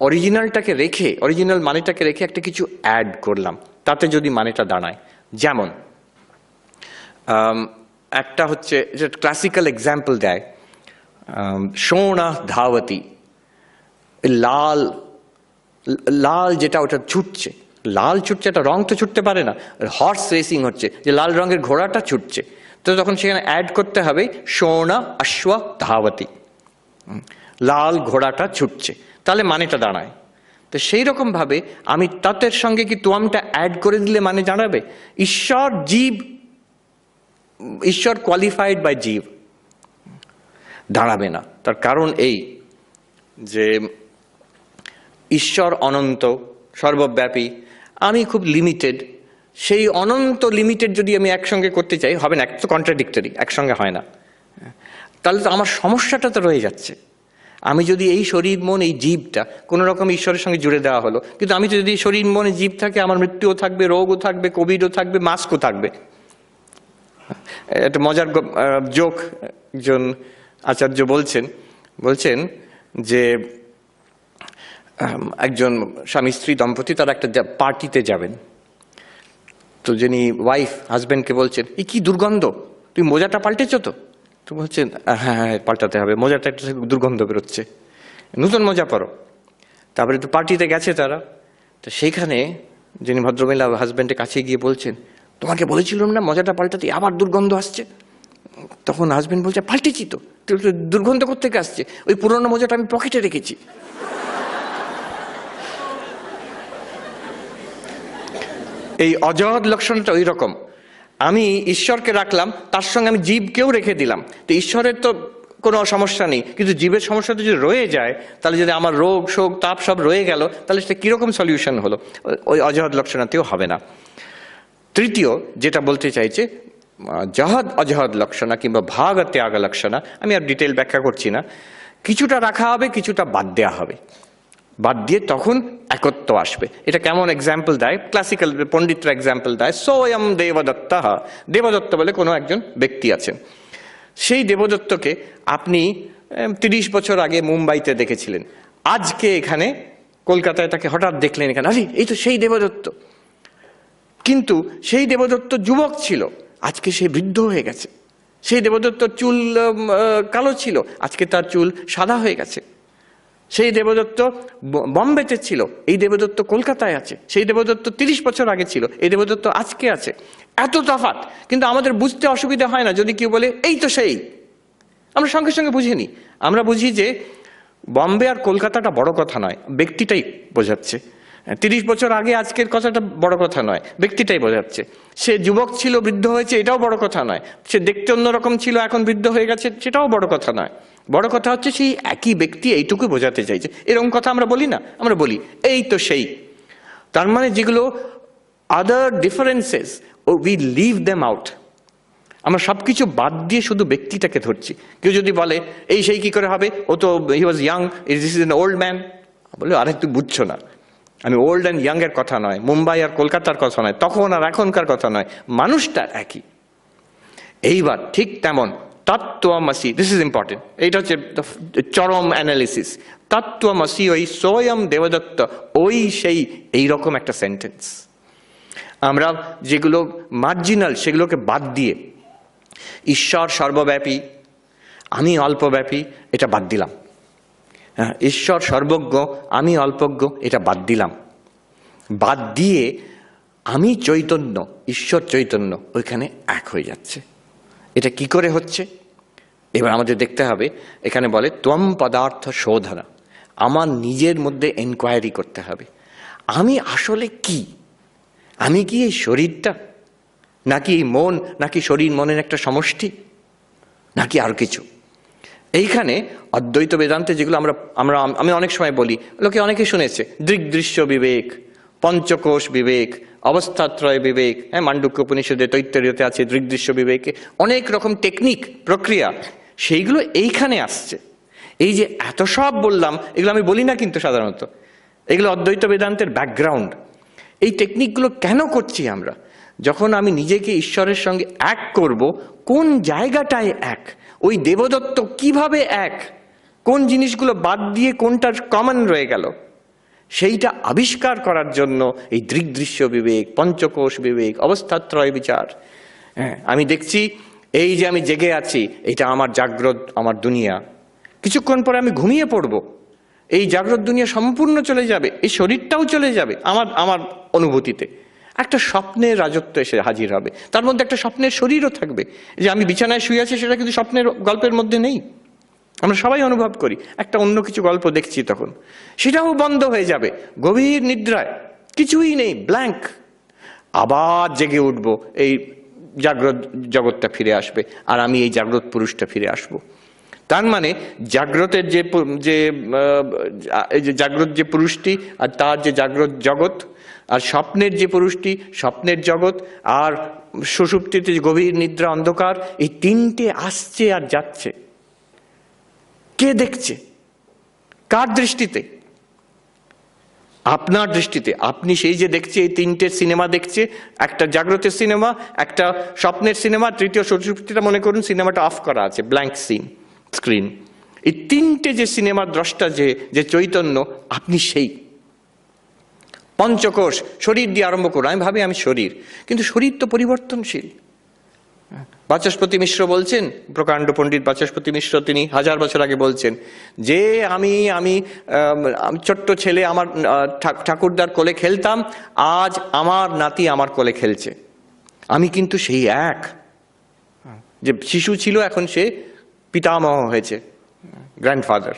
অরিজিনালটাকে রেখে, অরিজিনাল মানেটাকে রেখে একটা কিছু অ্যাড করলাম, তাতে যদি মানেটা দাঁড়ায়। যেমন একটা হচ্ছে, ক্লাসিক্যাল এক্সাম্পল দেয়, সোনা ধাবতী, লাল, লাল যেটা ওটা ছুটছে, লাল ছুটছে, একটা রং তো ছুটতে পারে না, হর্স রেসিং হচ্ছে, যে লাল রঙের ঘোড়াটা ছুটছে, তো তখন সেখানে অ্যাড করতে হবে সোনা অশ্ব ধাবতী, লাল ঘোড়াটা ছুটছে, তাহলে মানেটা দাঁড়ায়। তো সেই রকম ভাবে আমি ততের সঙ্গে কি তোয়ামটা অ্যাড করে দিলে মানে দাঁড়াবে। ঈশ্বর জীব, ঈশ্বর কোয়ালিফাইড বাই জীব, দাঁড়াবে না। তার কারণ এই যে ঈশ্বর অনন্ত, সর্বব্যাপী, আমি খুব লিমিটেড। সেই অনন্ত লিমিটেড যদি আমি একসঙ্গে করতে চাই, হবে না, এক তো কন্ট্রাডিক্টরি, একসঙ্গে হয় না। তাহলে তো আমার সমস্যাটা তো রয়ে যাচ্ছে। আমি যদি এই শরীর মন, এই জীবটা কোনো রকম ঈশ্বরের সঙ্গে জুড়ে দেওয়া হলো, কিন্তু আমি যদি শরীর মনে জীব থাকে, আমার মৃত্যুও থাকবে, রোগও থাকবে, কোভিডও থাকবে, মাস্কও থাকবে। একটা মজার জোক একজন আচার্য বলছেন যে একজন স্বামী স্ত্রী দম্পতি তারা একটা পার্টিতে যাবেন, তো যিনি ওয়াইফ হাজব্যান্ডকে বলছেন, এই কি দুর্গন্ধ, তুই মোজাটা পাল্টেছ তো? তো বলছেন, হ্যাঁ হ্যাঁ পাল্টাতে হবে, মোজাটা একটা দুর্গন্ধ বেরোচ্ছে। নতুন মোজা পরো। তারপরে তো পার্টিতে গেছে তারা, তো সেইখানে যিনি ভদ্রমহিলা হাজব্যান্ডের কাছে গিয়ে বলছেন, তোমাকে বলেছিলাম না মোজাটা পাল্টাতে, আবার দুর্গন্ধ আসছে। তখন হাজব্যান্ড বলছে, পাল্টেছি তো, দুর্গন্ধ কোত্থেকে আসছে? ওই পুরনো মোজাটা আমি পকেটে রেখেছি। এই অজহদ লক্ষণটা ওই রকম, আমি ঈশ্বরকে রাখলাম, তার সঙ্গে আমি জীবকেও রেখে দিলাম। তো ঈশ্বরের তো কোনো সমস্যা নেই, কিন্তু জীবের সমস্যাটা যদি রয়ে যায়, তাহলে যদি আমার রোগ শোক তাপ সব রয়ে গেল, তাহলে সেটা কীরকম সলিউশন হলো? ওই অজহদ লক্ষণাতেও হবে না। তৃতীয় যেটা বলতে চাইছে, জহদ অজহদ লক্ষণা কিংবা ভাগ ত্যাগ লক্ষণা, আমি আর ডিটেল ব্যাখ্যা করছি না। কিছুটা রাখা হবে, কিছুটা বাদ দেওয়া হবে, বাদ দিয়ে তখন একত্ব আসবে। এটা কেমন এক্সাম্পল দেয়? ক্লাসিক্যাল পণ্ডিতরা এক্সাম্পল দেয়, সোয়ম দেবদত্ত। দেবদত্ত বলে কোনো একজন ব্যক্তি আছেন। সেই দেবদত্তকে আপনি 30 বছর আগে মুম্বাইতে দেখেছিলেন, আজকে এখানে কলকাতায় তাকে হঠাৎ দেখলেন এখানে, আরে এই তো সেই দেবদত্ত। কিন্তু সেই দেবদত্ত যুবক ছিল, আজকে সে বৃদ্ধ হয়ে গেছে। সেই দেবদত্তর চুল কালো ছিল, আজকে তার চুল সাদা হয়ে গেছে। সেই দেবদত্ত বম্বেতে ছিল, এই দেবদত্ত কলকাতায় আছে। সেই দেবদত্ত 30 বছর আগে ছিল, এই দেবদত্ত আজকে আছে। এত তফাৎ, কিন্তু আমাদের বুঝতে অসুবিধা হয় না যদি কেউ বলে এই তো সেই। আমরা সঙ্গে সঙ্গে বুঝে নিই। আমরা বুঝি যে বম্বে আর কলকাতাটা বড় কথা নয়, ব্যক্তিটাই বোঝাচ্ছে। 30 বছর আগে আজকের কথাটা বড় কথা নয়, ব্যক্তিটাই বোঝাচ্ছে। সে যুবক ছিল, বৃদ্ধ হয়েছে, এটাও বড় কথা নয়। সে দেখতে অন্যরকম ছিল, এখন বৃদ্ধ হয়ে গেছে, সেটাও বড় কথা নয়। বড় কথা হচ্ছে সেই একই ব্যক্তি, এইটুকু বোঝাতে চাইছে। এরকম কথা আমরা বলি না, আমরা বলি এই তো সেই। তার মানে যেগুলো আদার differences, we live them out. আমরা সবকিছু বাদ দিয়ে শুধু ব্যক্তিটাকে ধরছি। কেউ যদি বলে এই সেই কি করে হবে, ও তো he was young, this is an old man, বলে আরে তুই বুঝছো না, আমি ওল্ড অ্যান্ড ইয়াং এর কথা নয়, মুম্বাই আর কলকাতার কথা নয়, তখন আর এখনকার কথা নয়, মানুষটা একই। এইবার ঠিক তেমন তত্ত্বমসি, দিস ইজ ইম্পর্টেন্ট, এইটা হচ্ছে চরম অ্যানালিসিস। তত্ত্বমসি, ওই সোয়ম দেবদত্ত, ওই সেই, এইরকম একটা সেন্টেন্স। আমরা যেগুলো মার্জিনাল সেগুলোকে বাদ দিয়ে ঈশ্বর সর্বব্যাপী, আমি অল্পব্যাপী, এটা বাদ দিলাম। হ্যাঁ, ঈশ্বর সর্বজ্ঞ, আমি অল্পজ্ঞ, এটা বাদ দিলাম। বাদ দিয়ে আমি চৈতন্য, ঈশ্বর চৈতন্য, ওইখানে এক হয়ে যাচ্ছে। এটা কি করে হচ্ছে? এবার আমাদের দেখতে হবে। এখানে বলে ত্বম পদার্থ শোধনা, আমার নিজের মধ্যে এনকোয়ারি করতে হবে। আমি আসলে কি? আমি কি এই শরীরটা, নাকি এই মন, নাকি শরীর মনের একটা সমষ্টি, নাকি আর কিছু? এইখানে অদ্বৈত বেদান্তে যেগুলো আমি অনেক সময় বলি, লোকে অনেকে শুনেছে, দৃগ্দৃশ্য বিবেক, পঞ্চকোশ বিবেক, অবস্থাত্রয় বিবেক, হ্যাঁ, মান্ডুক্য উপনিষদে তৈত্তরীয়তে আছে দৃগ্দৃশ্য বিবেকে, অনেক রকম টেকনিক প্রক্রিয়া, সেইগুলো এইখানে আসছে। এই যে এত সব বললাম, এগুলো আমি বলি না কিন্তু সাধারণত, এগুলো অদ্বৈত বেদান্তের ব্যাকগ্রাউন্ড। এই টেকনিকগুলো কেন করছি আমরা? যখন আমি নিজেকে ঈশ্বরের সঙ্গে এক করব, কোন জায়গাটায় এক, ওই দেবদত্ত কিভাবে এক, কোন জিনিসগুলো বাদ দিয়ে কোনটার কমন রয়ে গেল, সেইটা আবিষ্কার করার জন্য এই দৃগ্দৃশ্য বিবেক, পঞ্চকোশ বিবেক, অবস্থাত্রয় বিচার। হ্যাঁ, আমি দেখছি এই যে আমি জেগে আছি, এটা আমার জাগ্রত, আমার দুনিয়া। কিছুক্ষণ পরে আমি ঘুমিয়ে পড়ব, এই জাগ্রত দুনিয়া সম্পূর্ণ চলে যাবে, এই শরীরটাও চলে যাবে। আমার অনুভূতিতে একটা স্বপ্নের রাজত্ব এসে হাজির হবে, তার মধ্যে একটা স্বপ্নের শরীরও থাকবে। যে আমি বিছানায় শুয়ে আছি, সেটা কিন্তু স্বপ্নের গল্পের মধ্যে নেই। আমরা সবাই অনুভব করি একটা অন্য কিছু গল্প দেখছি, তখন সেটাও বন্ধ হয়ে যাবে। গভীর নিদ্রায় কিছুই নেই, ব্ল্যাঙ্ক। আবার জেগে উঠব, এই জাগ্রত জগৎটা ফিরে আসবে, আর আমি এই জাগ্রত পুরুষটা ফিরে আসব। তার মানে জাগ্রতের যে জাগ্রত যে পুরুষটি, আর তার যে জাগ্রত জগৎ, আর স্বপ্নের যে পুরুষটি, স্বপ্নের জগৎ, আর সুষুপ্তিতে গভীর নিদ্রা অন্ধকার, এই তিনটে আসছে আর যাচ্ছে। কে দেখছে? কার দৃষ্টিতে? আপনার দৃষ্টিতে। আপনি সেই যে দেখছে, এই তিনটে সিনেমা দেখছে, একটা জাগ্রতের সিনেমা, একটা স্বপ্নের সিনেমা, তৃতীয় সুষুপ্তিটা মনে করুন সিনেমাটা অফ করা আছে, ব্ল্যাঙ্ক স্ক্রিন। এই তিনটে যে সিনেমার দ্রষ্টা, যে চৈতন্য, আপনি সেই। পঞ্চকোষ, শরীর দিয়ে আরম্ভ করুন। আমি ভাবি আমি শরীর, কিন্তু শরীর তো পরিবর্তনশীল। বাচস্পতি মিশ্র বলছেন, প্রকাণ্ড পণ্ডিত বাচস্পতি মিশ্র, তিনি 1000 বছর আগে বলছেন যে আমি আমি ছোট্ট ছেলে আমার ঠাকুরদার কোলে খেলতাম, আজ আমার নাতি আমার কোলে খেলছে। আমি কিন্তু সেই এক, যে শিশু ছিল এখন সে পিতামহ হয়েছে, গ্র্যান্ডফাদার।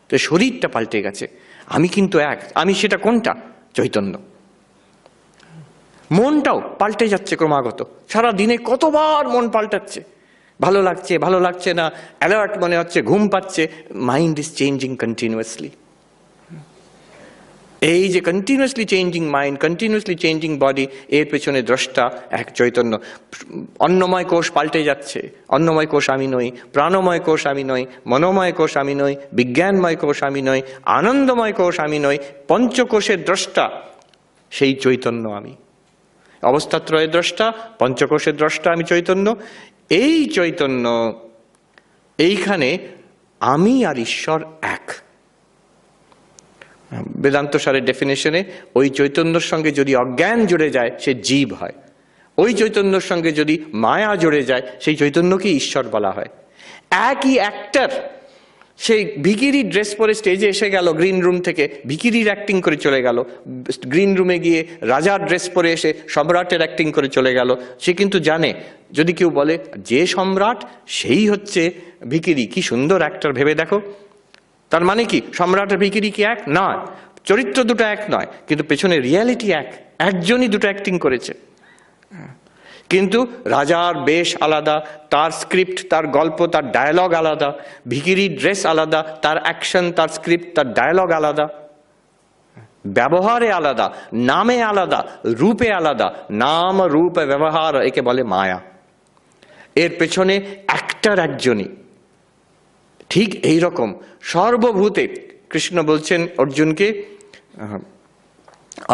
তো শরীরটা পাল্টে গেছে, আমি কিন্তু এক। আমি সেটা কোনটা? চৈতন্য। মনটাও পাল্টে যাচ্ছে ক্রমাগত, সারা দিনে কতবার মন পাল্টাচ্ছে, ভালো লাগছে, ভালো লাগছে না, অ্যালার্ট মনে হচ্ছে, ঘুম পাচ্ছে। Mind is changing continuously. এই যে continuously changing mind, continuously changing body, এর পেছনে দ্রষ্টা এক চৈতন্য। অন্নময় কোষ পাল্টে যাচ্ছে, অন্নময় কোষ আমি নই, প্রাণময় কোষ আমি নই, মনোময় কোষ আমি নই, বিজ্ঞানময় কোষ আমি নই, আনন্দময় কোষ আমি নই, পঞ্চকোষের দ্রষ্টা সেই চৈতন্য আমি। অবস্থাত্রয়ের দ্রষ্টা, পঞ্চকোষের দ্রষ্টা আমি চৈতন্য। এই চৈতন্য, এইখানে আমি আর ঈশ্বর এক। বেদান্ত সারের ডেফিনেশনে ওই চৈতন্যর সঙ্গে যদি অজ্ঞান জুড়ে যায় সে জীব হয়, ওই চৈতন্যর সঙ্গে যদি মায়া জুড়ে যায় সেই চৈতন্যকে ঈশ্বর বলা হয়। একই অ্যাক্টর সেই ভিকিরির ড্রেস পরে স্টেজে এসে গেল, গ্রিন রুম থেকে ভিকিরির অ্যাক্টিং করে চলে গেল, গ্রিন রুমে গিয়ে রাজার ড্রেস পরে এসে সম্রাটের অ্যাক্টিং করে চলে গেল। সে কিন্তু জানে, যদি কেউ বলে যে সম্রাট সেই হচ্ছে ভিকিরি, কি সুন্দর অ্যাক্টর, ভেবে দেখো, তার মানে কি সম্রাট আর ভিকিরি কি এক? নয়, চরিত্র দুটো এক নয়, কিন্তু পেছনে রিয়ালিটি এক, একজনই দুটো অ্যাক্টিং করেছে। কিন্তু রাজার বেশ আলাদা, তার স্ক্রিপ্ট, তার গল্প, তার ডায়ালগ আলাদা, ভিকিরির ড্রেস আলাদা, তার অ্যাকশন, তার স্ক্রিপ্ট, তার ডায়ালগ আলাদা, ব্যবহারে আলাদা, নামে আলাদা, রূপে আলাদা। নাম রূপ ব্যবহার, একে বলে মায়া। এর পেছনে অ্যাক্টর একজনই। ঠিক এই রকম সর্বভূতে কৃষ্ণ বলছেন অর্জুনকে,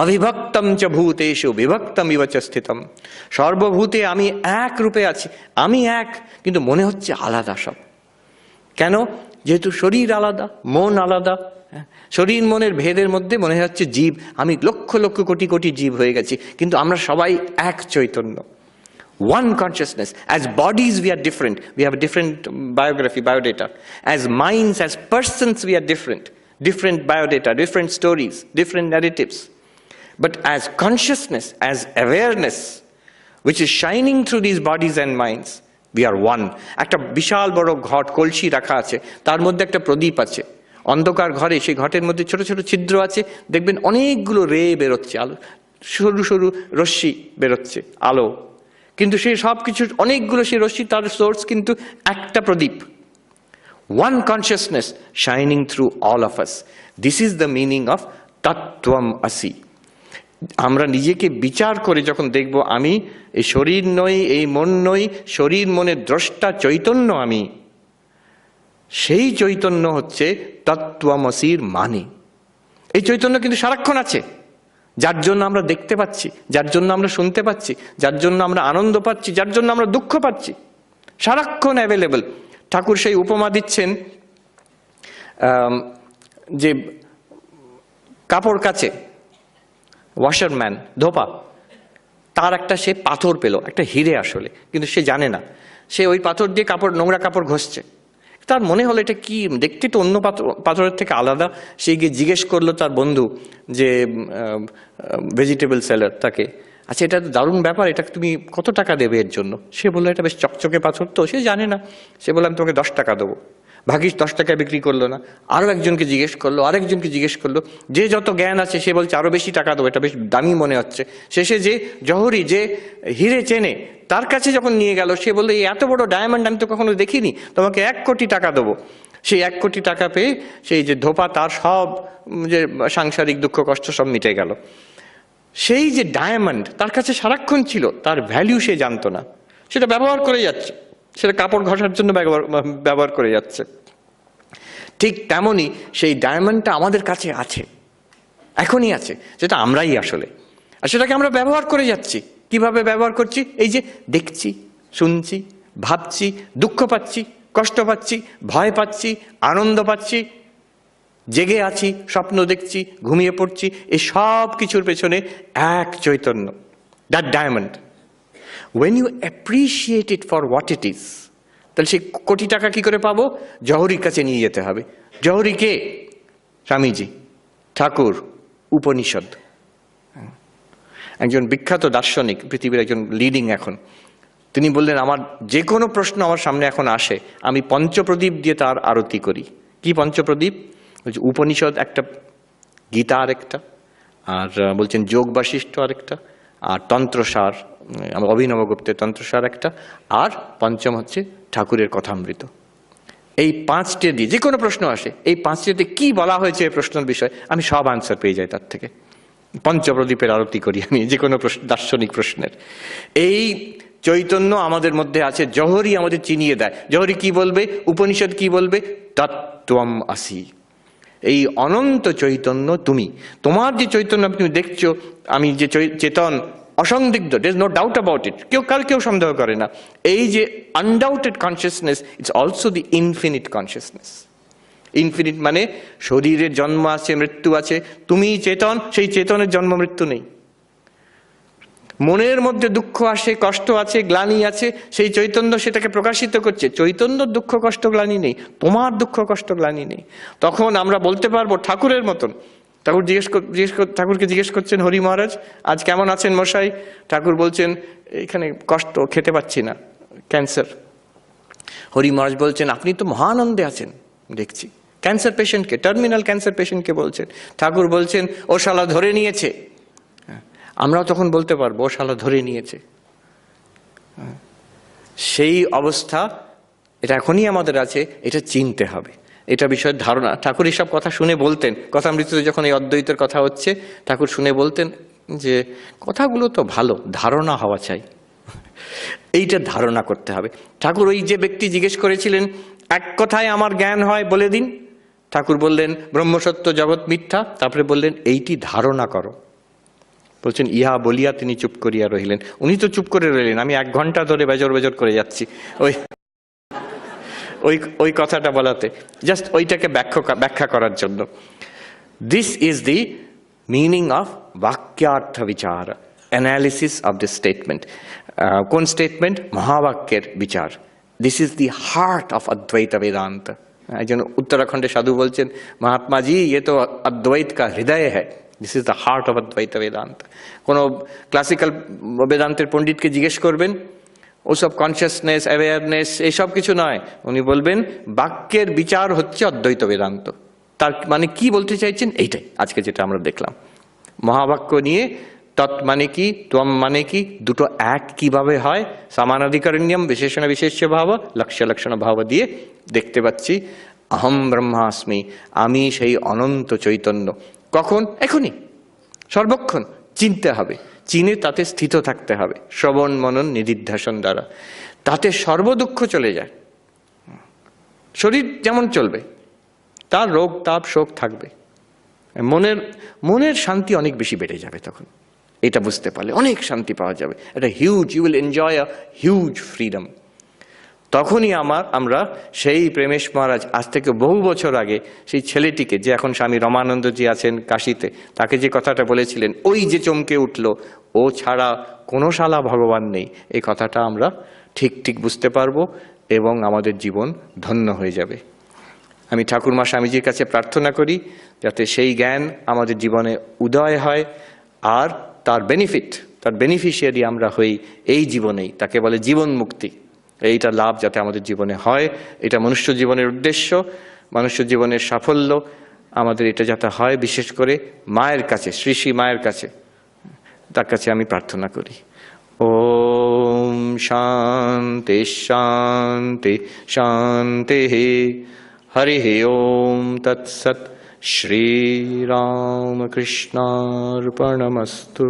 অবিভক্তম চ ভূতেষু বিভক্তম ইব চ স্থিতম। সর্বভূতে আমি এক রূপে আছি, আমি এক, কিন্তু মনে হচ্ছে আলাদা সব। কেন? যেহেতু শরীর আলাদা, মন আলাদা। শরীর মনের ভেদের মধ্যে মনে হচ্ছে জীব, আমি লক্ষ লক্ষ কোটি কোটি জীব হয়ে গেছি, কিন্তু আমরা সবাই এক Chaitanya. One consciousness. As bodies we are different, we have a different biography, biodata. As minds, as persons we are different, different biodata, different stories, different narratives. But as consciousness, as awareness, which is shining through these bodies and minds, we are one. একটা বিশাল বড় ঘট, কলসি রাখা আছে, তার মধ্যে একটা প্রদীপ আছে। অন্ধকার ঘরে সেই ঘটের মধ্যে ছোট ছোট ছিদ্র আছে, দেখবেন অনেকগুলো রে বেরোচ্ছে, আলো, সরু সরু রশ্মি বেরোচ্ছে, আলো। কিন্তু সেই সব কিছুর অনেকগুলো সেই রশ্মি, তার সোর্স কিন্তু একটা প্রদীপ। One consciousness shining through all of us. This is the meaning of তত্ত্বম আসি। আমরা নিজেকে বিচার করে যখন দেখব আমি এই শরীর নই, এই মন নই, শরীর মনের দ্রষ্টা চৈতন্য আমি, সেই চৈতন্য হচ্ছে তত্ত্বমসির মানে। এই চৈতন্য কিন্তু সারাক্ষণ আছে, যার জন্য আমরা দেখতে পাচ্ছি, যার জন্য আমরা শুনতে পাচ্ছি, যার জন্য আমরা আনন্দ পাচ্ছি, যার জন্য আমরা দুঃখ পাচ্ছি, সারাক্ষণ অ্যাভেলেবল। ঠাকুর সেই উপমা দিচ্ছেন যে কাপড় কাচে, ওয়াশারম্যান, ধোপা, তার একটা সে পাথর পেল, একটা হিরে আসলে, কিন্তু সে জানে না। সে ওই পাথর দিয়ে কাপড়, নোংরা কাপড় ঘষছে। তার মনে হলো এটা কি, দেখতে তো অন্য পাথরের থেকে আলাদা। সে গিয়ে জিজ্ঞেস করলো তার বন্ধু, যে ভেজিটেবল সেলার, তাকে, আচ্ছা এটা তো দারুণ ব্যাপার, এটা তুমি কত টাকা দেবে এর জন্য? সে বললো এটা বেশ চকচকে পাথর তো। সে জানে না, সে বললো আমি তোমাকে 10 টাকা দেবো। ভাগিস 10 টাকায় বিক্রি করলো না, আরও একজনকে জিজ্ঞেস করলো, আরেকজনকে জিজ্ঞেস করলো, যে যত জ্ঞান আছে সে বলছে আরো বেশি টাকা দেবো, এটা বেশ দামি মনে হচ্ছে। শেষে যে জহরি, যে হিরে চেনে, তার কাছে যখন নিয়ে গেল, সে বললো এই এত বড় ডায়মন্ড আমি তো কখনো দেখিনি, তোমাকে 1 কোটি টাকা দেবো। সেই 1 কোটি টাকা পেয়ে সেই যে ধোপা, তার সব যে সাংসারিক দুঃখ কষ্ট সব মিটে গেল। সেই যে ডায়মন্ড তার কাছে সারাক্ষণ ছিল, তার ভ্যালু সে জানতো না, সেটা ব্যবহার করে যাচ্ছে, সেটা কাপড় ঘষার জন্য ব্যবহার করে যাচ্ছে। ঠিক তেমনি সেই ডায়মন্ডটা আমাদের কাছে আছে, এখনই আছে, যেটা আমরাই আসলে, আর সেটাকে আমরা ব্যবহার করে যাচ্ছি। কিভাবে ব্যবহার করছি? এই যে দেখছি, শুনছি, ভাবছি, দুঃখ পাচ্ছি, কষ্ট পাচ্ছি, ভয় পাচ্ছি, আনন্দ পাচ্ছি, জেগে আছি, স্বপ্ন দেখছি, ঘুমিয়ে পড়ছি, এই সব কিছুর পেছনে এক Chaitanya, that diamond. When you appreciate it for what it is, তাহলে সেই কোটি টাকা কি করে পাবো? জহরির কাছে নিয়ে যেতে হবে। জহরি কে? স্বামীজি, ঠাকুর, উপনিষদ। একজন বিখ্যাত দার্শনিক, পৃথিবীর একজন লিডিং এখন, তিনি বললেন, আমার যে কোনো প্রশ্ন আমার সামনে এখন আসে, আমি পঞ্চপ্রদীপ দিয়ে তার আরতি করি। কি পঞ্চপ্রদীপ? উপনিষদ একটা, গীতা আর একটা, আর বলছেন যোগ বাশিষ্ঠ আরেকটা, আর তন্ত্রসার, অভিনবগুপ্তের তন্ত্রসার একটা, আর পঞ্চম হচ্ছে ঠাকুরের কথামৃত। এই পাঁচটে দিয়ে যে কোনো প্রশ্ন আসে, এই পাঁচটিতে কি বলা হয়েছে এই প্রশ্নের বিষয়, আমি সব আনসার পেয়ে যাই তার থেকে। পঞ্চপ্রদীপের আরতি করি আমি যে কোনো দার্শনিক প্রশ্নের। এই চৈতন্য আমাদের মধ্যে আছে, জহরি আমাদের চিনিয়ে দেয়। জহরি কি বলবে, উপনিষদ কি বলবে? তত্ত্বম আসি, এই অনন্ত চৈতন্য তুমি। তোমার যে চৈতন্য তুমি দেখছো, আমি যে চেতন অসন্দিগ্ধ, there is no doubt about it, কেউ সন্দেহ করে না। এই যে undoubted consciousness, it's also the infinite consciousness. Infinite মানে শরীরের জন্ম আছে, মৃত্যু আছে, তুমি চেতন, সেই চেতনের জন্ম মৃত্যু নেই। মনের মধ্যে দুঃখ আসে, কষ্ট আছে, গ্লানি আছে, সেই চৈতন্য সেটাকে প্রকাশিত করছে। চৈতন্যর দুঃখ কষ্ট গ্লানি নেই, তোমার দুঃখ কষ্ট গ্লানি নেই। তখন আমরা বলতে পারবো ঠাকুরের মতন। ঠাকুরকে জিজ্ঞেস করছেন হরি মহারাজ, আজ কেমন আছেন মশাই? ঠাকুর বলছেন, এখানে কষ্ট, খেতে পাচ্ছি না, ক্যান্সার। হরি মহারাজ বলছেন, আপনি তো মহানন্দে আছেন দেখছি। ক্যান্সার পেশেন্টকে, টার্মিনাল ক্যান্সার পেশেন্টকে বলছেন। ঠাকুর বলছেন, ও শালা ধরে নিয়েছে। আমরাও তখন বলতে পারবো, ও শালা ধরে নিয়েছে। সেই অবস্থা এটা এখনই আমাদের আছে, এটা চিনতে হবে, এটা বিষয়ের ধারণা। ঠাকুর এসব কথা শুনে বলতেন, কথামৃততে যখন এই অদ্বৈতের কথা হচ্ছে, ঠাকুর শুনে বলতেন যে কথাগুলো তো ভালো, ধারণা হওয়া চাই, এইটা ধারণা করতে হবে। ঠাকুর ওই যে ব্যক্তি জিজ্ঞেস করেছিলেন, এক কথায় আমার জ্ঞান হয় বলে দিন। ঠাকুর বললেন, ব্রহ্মসত্য জগৎ মিথ্যা। তারপরে বললেন, এইটি ধারণা করো। বলছেন, ইহা বলিয়া তিনি চুপ করিয়া রহিলেন। উনি তো চুপ করে রইলেন, আমি 1 ঘন্টা ধরে বেজর বেজর করে যাচ্ছি ওই কথাটা বলাতে, জাস্ট ওইটাকে ব্যাখ্যা করার জন্য। This is the meaning of বাক্যার্থ বিচার, অ্যানালিসিস অফ দিস স্টেটমেন্ট। কোন স্টেটমেন্ট? মহাবাক্যের বিচার। This is the heart of অদ্বৈত বেদান্ত। একজন উত্তরাখণ্ডে সাধু বলছেন, মহাত্মা জি, ये तो अद्वैत का हृदय है, this is the heart of অদ্বৈত বেদান্ত। কোনো ক্লাসিক্যাল বেদান্তের পণ্ডিতকে জিজ্ঞেস করবেন, ওসব কনসিয়াসনেস, অ্যাওয়ারনেস এইসব কিছু নয়। উনি বলবেন, বাক্যের বিচার হচ্ছে অদ্বৈত বেদান্ত। তার মানে কি বলতে চাইছেন, এইটাই আজকে যেটা আমরা দেখলাম। মহাবাক্য নিয়ে তৎ মানে কি, ত্বম মানে কি, দুটো এক কিভাবে হয়, সমানাধিকরণ্যম বিশেষণ বিশেষ্য ভাব, লক্ষ্য লক্ষণ ভাব দিয়ে দেখতে পাচ্ছি। অহম ব্রহ্মাস্মি, আমি সেই অনন্ত চৈতন্য। কখন? এখনই, সর্বক্ষণ চিনতে হবে, চিনে তাতে স্থিত থাকতে হবে, শ্রবণ মনন নিদিধ্যাসন দ্বারা। তাতে সর্বদুঃখ চলে যায়। শরীর যেমন চলবে, তার রোগ তাপ শোক থাকবে, মনের শান্তি অনেক বেশি বেড়ে যাবে। তখন এটা বুঝতে পারলে অনেক শান্তি পাওয়া যাবে, একটা huge, you will enjoy a huge freedom. তখনই আমরা সেই প্রেমেশ মহারাজ আজ থেকে বহু বছর আগে সেই ছেলেটিকে, যে এখন স্বামী রমানন্দজি আছেন কাশীতে, তাকে যে কথাটা বলেছিলেন, ওই যে চমকে উঠল, ও ছাড়া কোনো শালা ভগবান নেই, এই কথাটা আমরা ঠিক বুঝতে পারবো এবং আমাদের জীবন ধন্য হয়ে যাবে। আমি ঠাকুরমা স্বামীজির কাছে প্রার্থনা করি যাতে সেই জ্ঞান আমাদের জীবনে উদয় হয়, আর তার বেনিফিশিয়ারি আমরা হই এই জীবনেই। তাকে বলে জীবন মুক্তি। এইটা লাভ যাতে আমাদের জীবনে হয়, এটা মনুষ্য জীবনের উদ্দেশ্য, মনুষ্য জীবনের সাফল্য আমাদের এটা যাতে হয়। বিশেষ করে মায়ের কাছে, শ্রী শ্রী মায়ের কাছে, তার কাছে আমি প্রার্থনা করি। ওম শান্তি শান্তি শান্তি। হরি ওম তৎসৎ। শ্রীরামকৃষ্ণার্পণমস্তু।